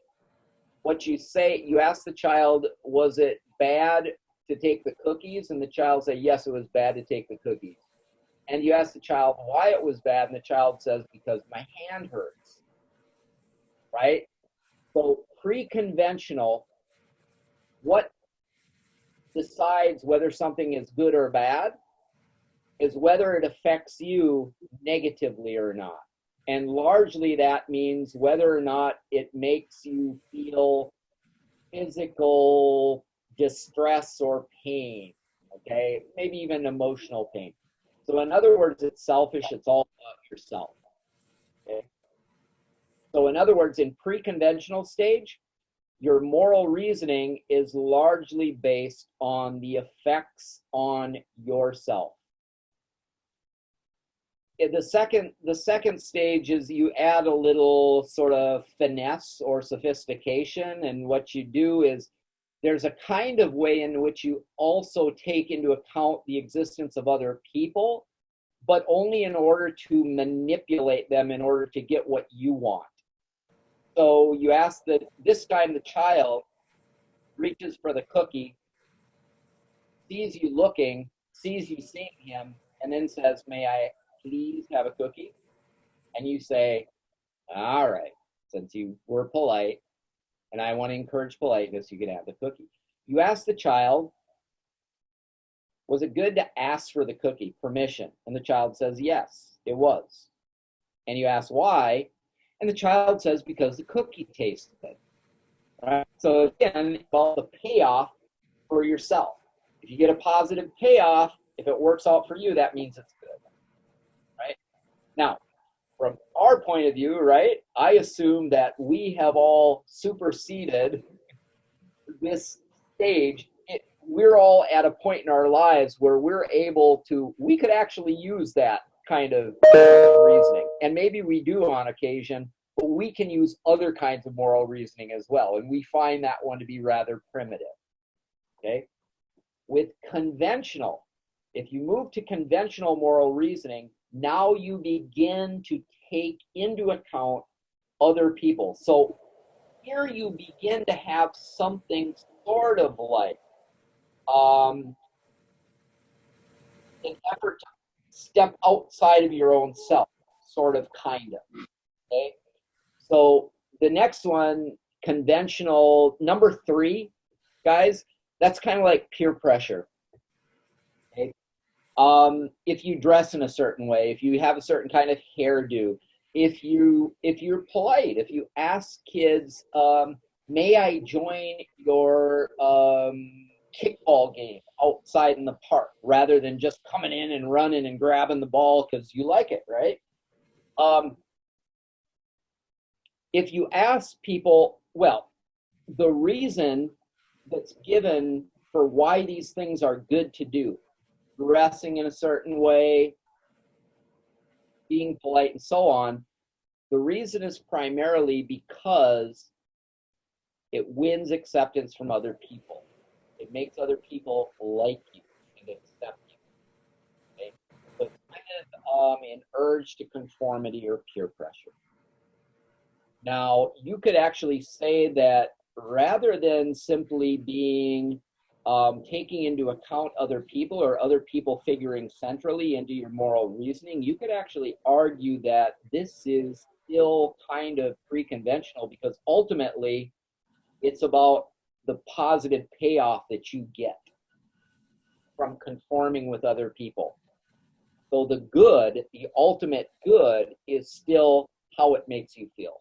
Speaker 1: what you say, you ask the child, was it bad to take the cookies? And the child say, yes, it was bad to take the cookies. And you ask the child why it was bad, and the child says, because my hand hurts. Right? So pre-conventional, what decides whether something is good or bad is whether it affects you negatively or not. And largely that means whether or not it makes you feel physical distress or pain, okay? Maybe even emotional pain. So in other words, it's selfish, it's all about yourself, okay? So in other words, in pre-conventional stage, your moral reasoning is largely based on the effects on yourself. The second stage is you add a little sort of finesse or sophistication, and what you do is there's a kind of way in which you also take into account the existence of other people, but only in order to manipulate them in order to get what you want. So you ask that this time the child reaches for the cookie, sees you looking, sees you seeing him, and then says, "May I please have a cookie?" And you say, "All right, since you were polite and I want to encourage politeness, you can have the cookie." You ask the child, "Was it good to ask for the cookie, permission?" And the child says, "Yes, it was." And you ask why, and the child says, "Because the cookie tasted good." Right? So again, all the payoff for yourself. If you get a positive payoff, if it works out for you, that means it's good. Right? Now, from our point of view, right, I assume that we have all superseded this stage. We're all at a point in our lives where we could actually use that kind of reasoning. And maybe we do on occasion, but we can use other kinds of moral reasoning as well. And we find that one to be rather primitive. Okay? With conventional, if you move to conventional moral reasoning, now you begin to take into account other people. So here you begin to have something sort of like an effort to step outside of your own self, sort of, kind of. Okay? So the next one, conventional, number 3, guys, that's kind of like peer pressure. Okay? If you dress in a certain way, if you have a certain kind of hairdo, if you're polite, if you ask kids, "May I join your kickball game outside in the park," rather than just coming in and running and grabbing the ball because you like it, right? If you ask people, well, the reason that's given for why these things are good to do, dressing in a certain way, being polite, and so on, the reason is primarily because it wins acceptance from other people. It makes other people like you and accept you. Okay? So it's kind of an urge to conformity or peer pressure. Now, you could actually say that rather than simply being taking into account other people or other people figuring centrally into your moral reasoning, you could actually argue that this is still kind of pre-conventional, because ultimately it's about the positive payoff that you get from conforming with other people. So the good, the ultimate good, is still how it makes you feel.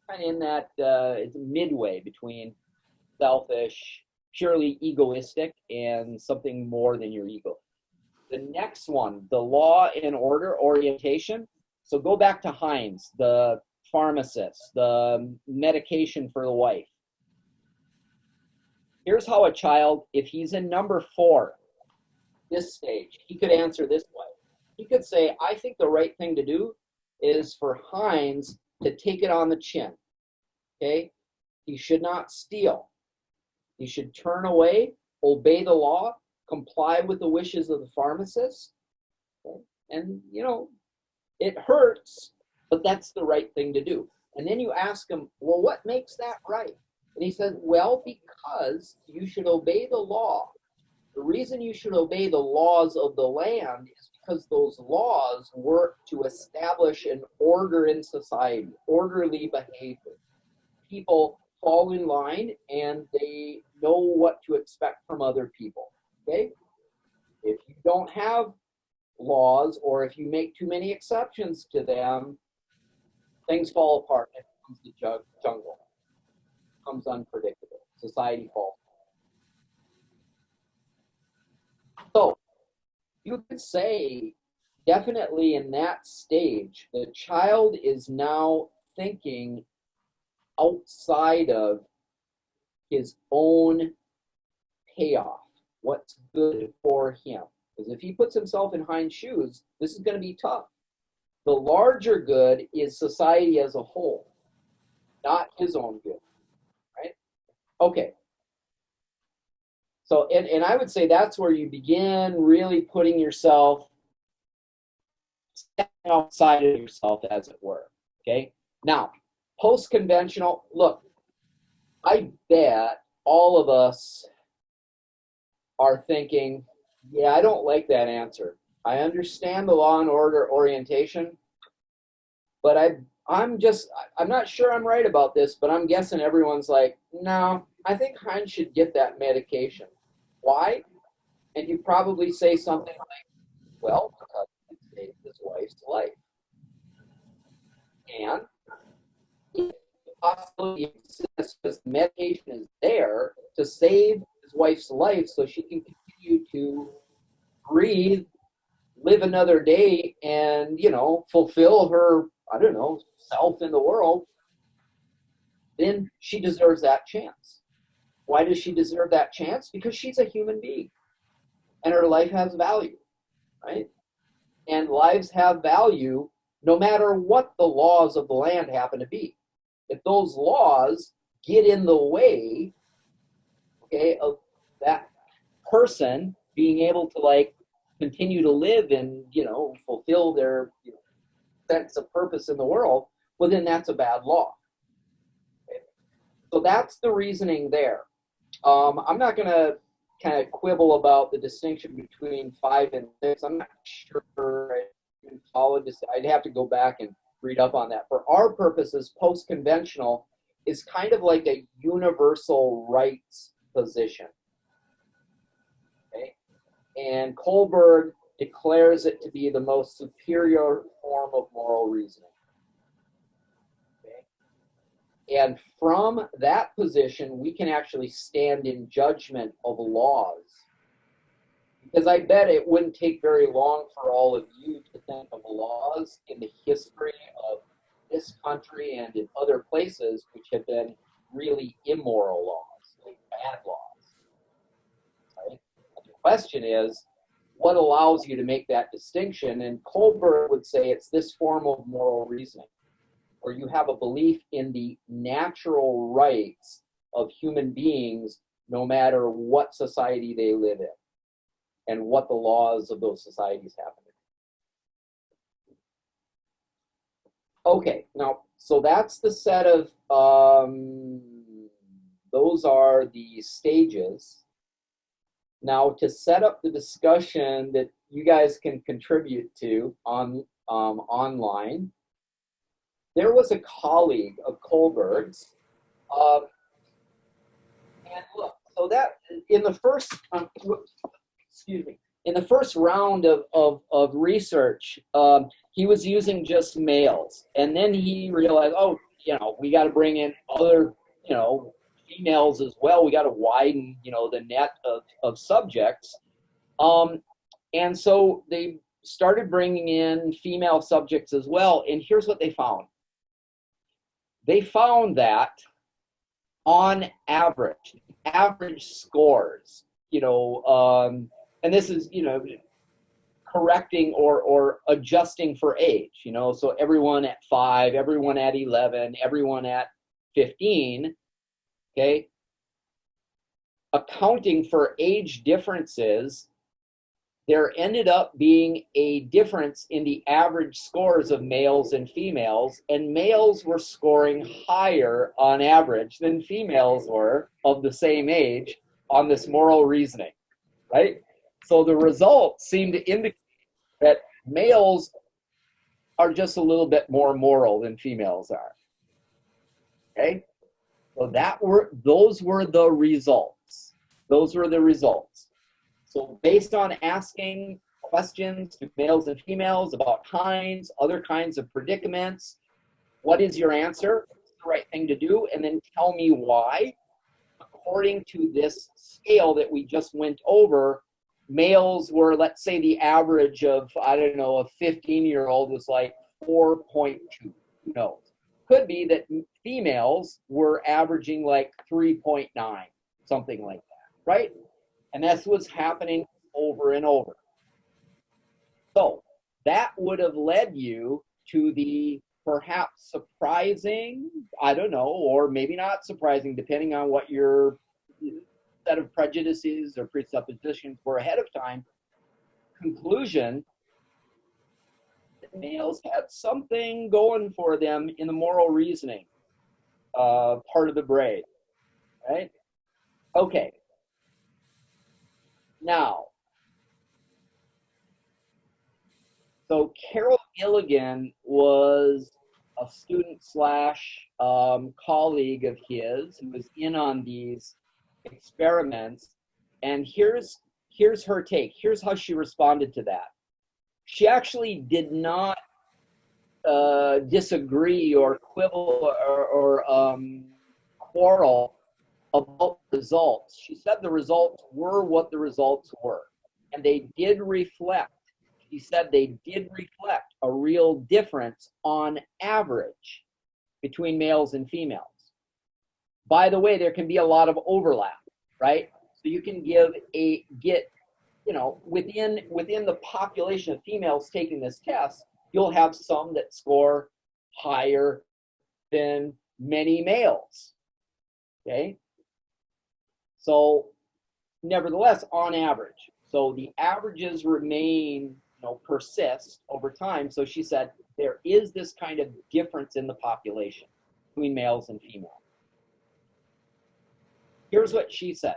Speaker 1: Kind of in that it's midway between selfish, purely egoistic, and something more than your ego. The next one, the law and order orientation. So go back to Heinz, the pharmacist, the medication for the wife. Here's how a child, if he's in number 4, this stage, he could answer this way. He could say, "I think the right thing to do is for Heinz to take it on the chin." Okay? He should not steal. He should turn away, obey the law, comply with the wishes of the pharmacist. Okay? And, it hurts, but that's the right thing to do. And then you ask him, "Well, what makes that right?" And he says, "Well, because you should obey the law. The reason you should obey the laws of the land is because those laws work to establish an order in society, orderly behavior. People fall in line and they know what to expect from other people." Okay? If you don't have laws, or if you make too many exceptions to them, things fall apart. It becomes the jungle. It becomes unpredictable. Society falls. So you could say, definitely in that stage, the child is now thinking outside of his own payoff, what's good for him. Because if he puts himself in Heinz's shoes, this is going to be tough. The larger good is society as a whole, not his own good, right? Okay. So, and I would say that's where you begin really putting yourself, stepping outside of yourself, as it were, okay? Now, post-conventional, look, I bet all of us are thinking, yeah, I don't like that answer. I understand the law and order orientation, but I'm not sure I'm right about this, but I'm guessing everyone's like, no, I think Heinz should get that medication. Why? And you probably say something like, well, because it saved his wife's life. And if the possibility exists because the medication is there to save his wife's life so she can continue to breathe, live another day, and, fulfill her, I don't know, self in the world, then she deserves that chance. Why does she deserve that chance? Because she's a human being and her life has value, right? And lives have value no matter what the laws of the land happen to be. If those laws get in the way, okay, of that person being able to continue to live and fulfill their sense of purpose in the world, well, then that's a bad law. Okay? So that's the reasoning there. I'm not going to kind of quibble about the distinction between 5 and 6. I'm not sure I can follow this. I'd have to go back and read up on that. For our purposes, post-conventional is kind of like a universal rights position. Okay? And Kohlberg declares it to be the most superior form of moral reasoning. Okay? And from that position, we can actually stand in judgment of laws. Because I bet it wouldn't take very long for all of you to think of laws in the history of this country and in other places which have been really immoral laws, like bad laws. Right? The question is, what allows you to make that distinction? And Kohlberg would say it's this form of moral reasoning, where you have a belief in the natural rights of human beings no matter what society they live in and what the laws of those societies happen. Okay, now, so that's the set of, those are the stages. Now, to set up the discussion that you guys can contribute to online, there was a colleague of Kohlberg's, and look, so that in the first, in the first round of research, he was using just males, and then he realized, oh, we got to bring in other, females as well. We got to widen, the net of subjects, and so they started bringing in female subjects as well. And here's what they found. They found that on average scores, and this is, correcting or adjusting for age, so everyone at 5, everyone at 11, everyone at 15, okay, accounting for age differences, there ended up being a difference in the average scores of males and females, and males were scoring higher on average than females were of the same age on this moral reasoning, right? So the results seem to indicate that males are just a little bit more moral than females are. Okay? So those were the results. Those were the results. So based on asking questions to males and females about kinds, other kinds of predicaments, what is your answer? What's the right thing to do? And then tell me why. According to this scale that we just went over, males were, let's say the average of, I don't know, a 15-year-old was like 4.2. Who knows? Could be that females were averaging like 3.9, something like that, right? And that's what's happening over and over. So that would have led you to the perhaps surprising, I don't know, or maybe not surprising, depending on what your set of prejudices or presuppositions were ahead of time, conclusion that males had something going for them in the moral reasoning part of the brain, right? Okay. Now, so Carol Gilligan was a student slash colleague of his who was in on these experiments. And here's her take. Here's how she responded to that. She actually did not disagree or quibble or quarrel about results. She said the results were what the results were, and they did reflect. She said they did reflect a real difference on average between males and females. By the way, there can be a lot of overlap, right? So you can get within the population of females taking this test, you'll have some that score higher than many males. Okay? So nevertheless, on average. So the averages remain, persist over time. So she said there is this kind of difference in the population between males and females. Here's what she said.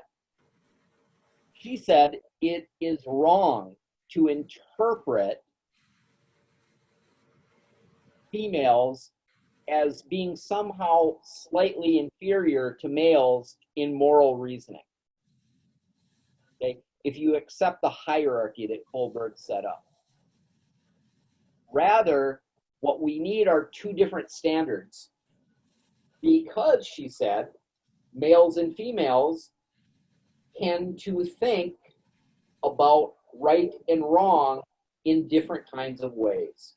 Speaker 1: She said it is wrong to interpret females as being somehow slightly inferior to males in moral reasoning. Okay? If you accept the hierarchy that Kohlberg set up. Rather, what we need are two different standards. Because, she said, males and females tend to think about right and wrong in different kinds of ways.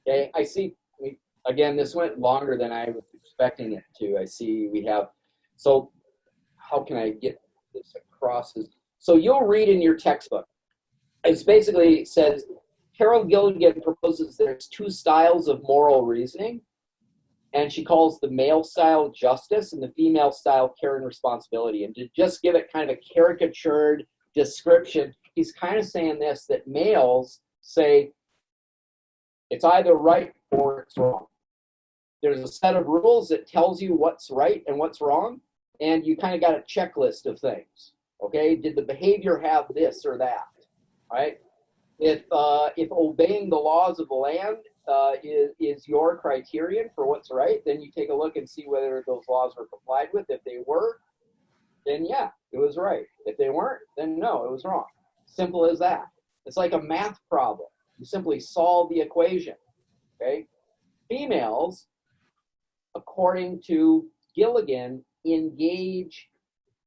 Speaker 1: Okay, I see, again, this went longer than I was expecting it to. I see we have, so how can I get this across? So you'll read in your textbook. It basically says, Carol Gilligan proposes there's two styles of moral reasoning, and she calls the male style justice and the female style care and responsibility. And to just give it kind of a caricatured description, he's kind of saying this, that males say it's either right or it's wrong. There's a set of rules that tells you what's right and what's wrong, and you kind of got a checklist of things. Okay, did the behavior have this or that? Right? If obeying the laws of the land is your criterion for what's right, then you take a look and see whether those laws were complied with. If they were, then yeah, it was right. If they weren't, then no, it was wrong. Simple as that. It's like a math problem. You simply solve the equation. Okay? Females, according to Gilligan, engage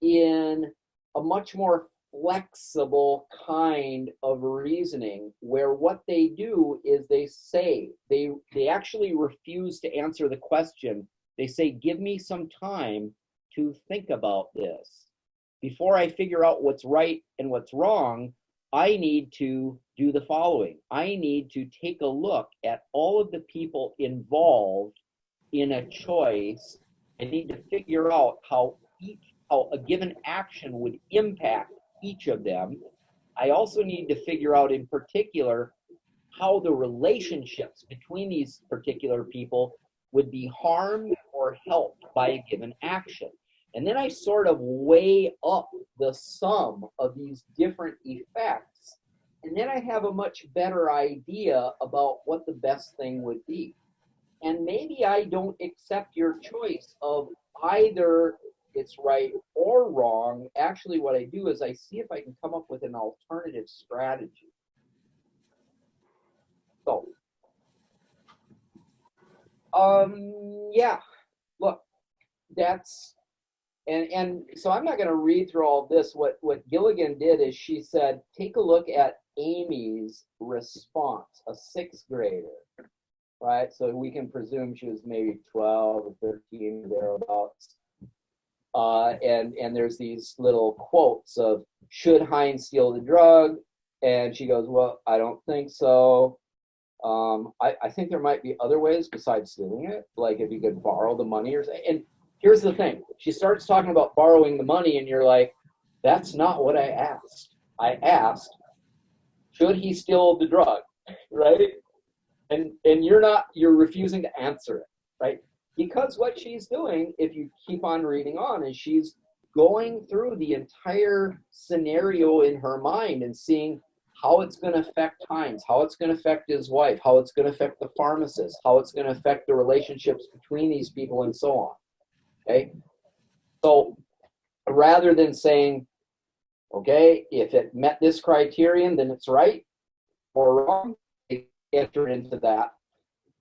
Speaker 1: in a much more flexible kind of reasoning where what they do is they actually refuse to answer the question. They say, give me some time to think about this. Before I figure out what's right and what's wrong, I need to do the following. I need to take a look at all of the people involved in a choice. I need to figure out how a given action would impact each of them. I also need to figure out in particular how the relationships between these particular people would be harmed or helped by a given action. And then I sort of weigh up the sum of these different effects, and then I have a much better idea about what the best thing would be. And maybe I don't accept your choice of either it's right or wrong. Actually, what I do is I see if I can come up with an alternative strategy. So, yeah, look, that's, and so I'm not going to read through all this. What Gilligan did is she said, take a look at Amy's response, a sixth grader, right? So we can presume she was maybe 12 or 13 or thereabouts. And there's these little quotes of, should Heinz steal the drug? And she goes, well, I don't think so. I think there might be other ways besides stealing it, like if you could borrow the money or something. And here's the thing. She starts talking about borrowing the money, and you're like, that's not what I asked. I asked, should he steal the drug, right? And you're refusing to answer it, right? Because what she's doing, if you keep on reading on, is she's going through the entire scenario in her mind and seeing how it's going to affect Heinz, how it's going to affect his wife, how it's going to affect the pharmacist, how it's going to affect the relationships between these people, and so on. Okay? So rather than saying, okay, if it met this criterion, then it's right or wrong, enter into that.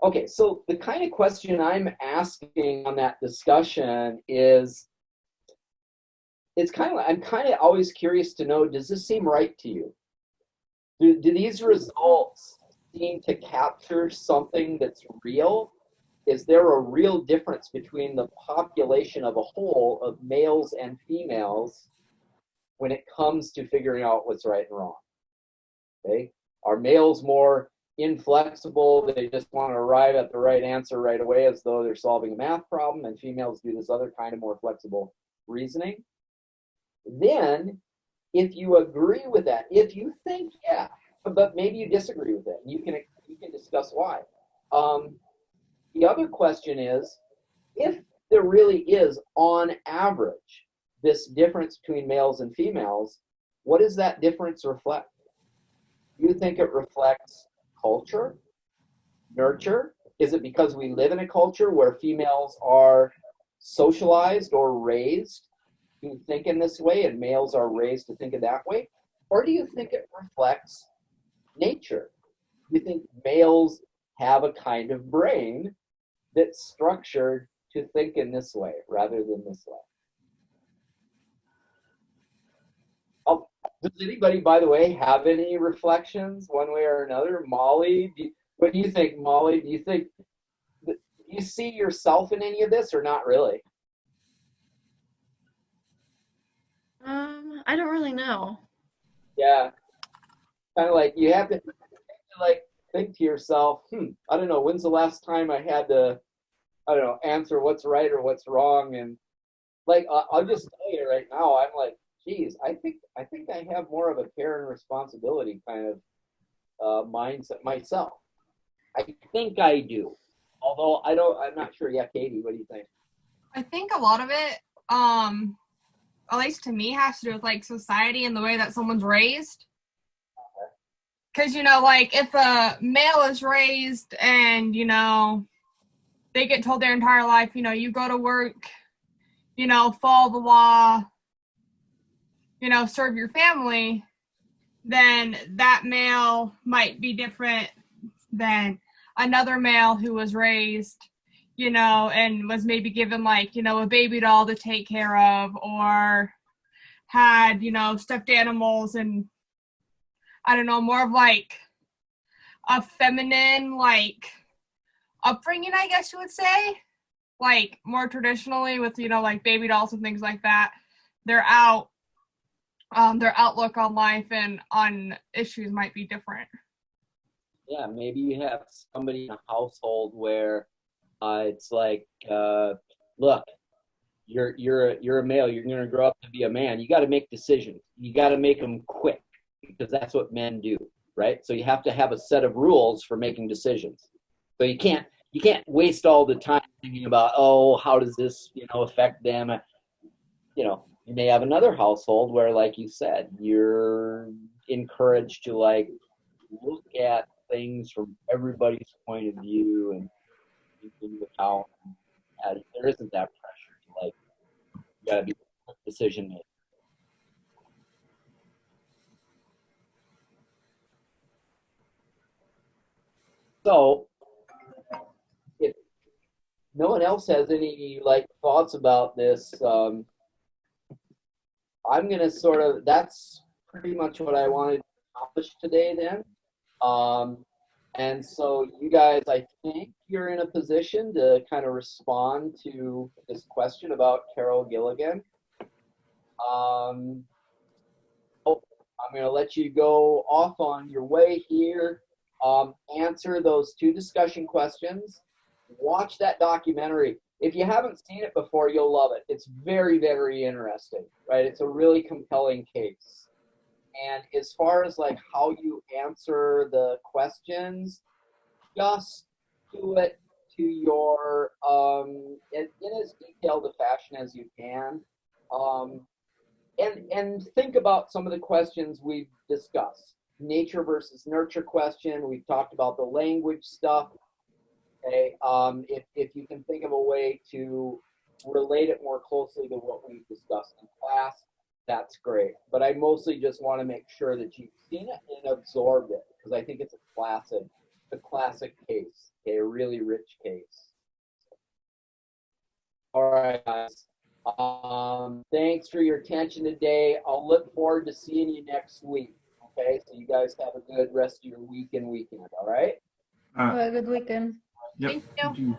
Speaker 1: Okay, so the kind of question I'm asking on that discussion is, I'm kind of always curious to know, does this seem right to you? Do these results seem to capture something that's real? Is there a real difference between the population of a whole of males and females when it comes to figuring out what's right and wrong? Okay, are males more inflexible? They just want to arrive at the right answer right away as though they're solving a math problem, and females do this other kind of more flexible reasoning? Then, if you agree with that, if you think, yeah, but maybe you disagree with it, you can discuss why. The other question is, if there really is, on average, this difference between males and females, what does that difference reflect? Do you think it reflects culture, nurture? Is it because we live in a culture where females are socialized or raised to think in this way and males are raised to think in that way? Or do you think it reflects nature? Do you think males have a kind of brain that's structured to think in this way rather than this way? Oh, does anybody, by the way, have any reflections one way or another? Molly, what do you think, Molly? Do you see yourself in any of this or not really?
Speaker 4: I don't really know.
Speaker 1: Yeah, kind of like you have to like think to yourself, I don't know, when's the last time I had to, I don't know, answer what's right or what's wrong? And like, I'll just tell you right now, I'm like, geez, I think I have more of a care and responsibility kind of mindset myself. I think I do, although I'm not sure. Yeah, Katie, what do you think?
Speaker 5: I think a lot of it, at least to me, has to do with like society and the way that someone's raised. Because, like if a male is raised and, they get told their entire life, you go to work, follow the law, serve your family, then that male might be different than another male who was raised, and was maybe given like, a baby doll to take care of, or had, stuffed animals, and I don't know, more of like a feminine, like, upbringing, I guess you would say. Like, more traditionally with, like baby dolls and things like that. Their outlook on life and on issues might be different.
Speaker 1: Yeah, maybe you have somebody in a household where it's like, look, you're a male, you're going to grow up to be a man. You got to make decisions. You got to make them quick because that's what men do, right? So you have to have a set of rules for making decisions. So you can't waste all the time thinking about, oh, how does this, affect them? You may have another household where, like you said, you're encouraged to like look at things from everybody's point of view and take into account. There isn't that pressure to like, you gotta be a quick decision maker. So if no one else has any like thoughts about this, I'm gonna that's pretty much what I wanted to accomplish today then. And so you guys, I think you're in a position to kind of respond to this question about Carol Gilligan. I'm going to let you go off on your way here, answer those 2 discussion questions, watch that documentary. If you haven't seen it before, you'll love it. It's very, very interesting, right? It's a really compelling case. And as far as like how you answer the questions, just do it to your in as detailed a fashion as you can. and think about some of the questions we've discussed. Nature versus nurture question. We've talked about the language stuff. Okay, if you can think of a way to relate it more closely to what we've discussed in class, that's great. But I mostly just want to make sure that you've seen it and absorbed it, because I think it's a classic case, okay, a really rich case. All right, guys. Thanks for your attention today. I'll look forward to seeing you next week. Okay, so you guys have a good rest of your week and weekend. All right.
Speaker 2: Have a good weekend.
Speaker 4: Yep.
Speaker 5: Thank you.
Speaker 4: You too.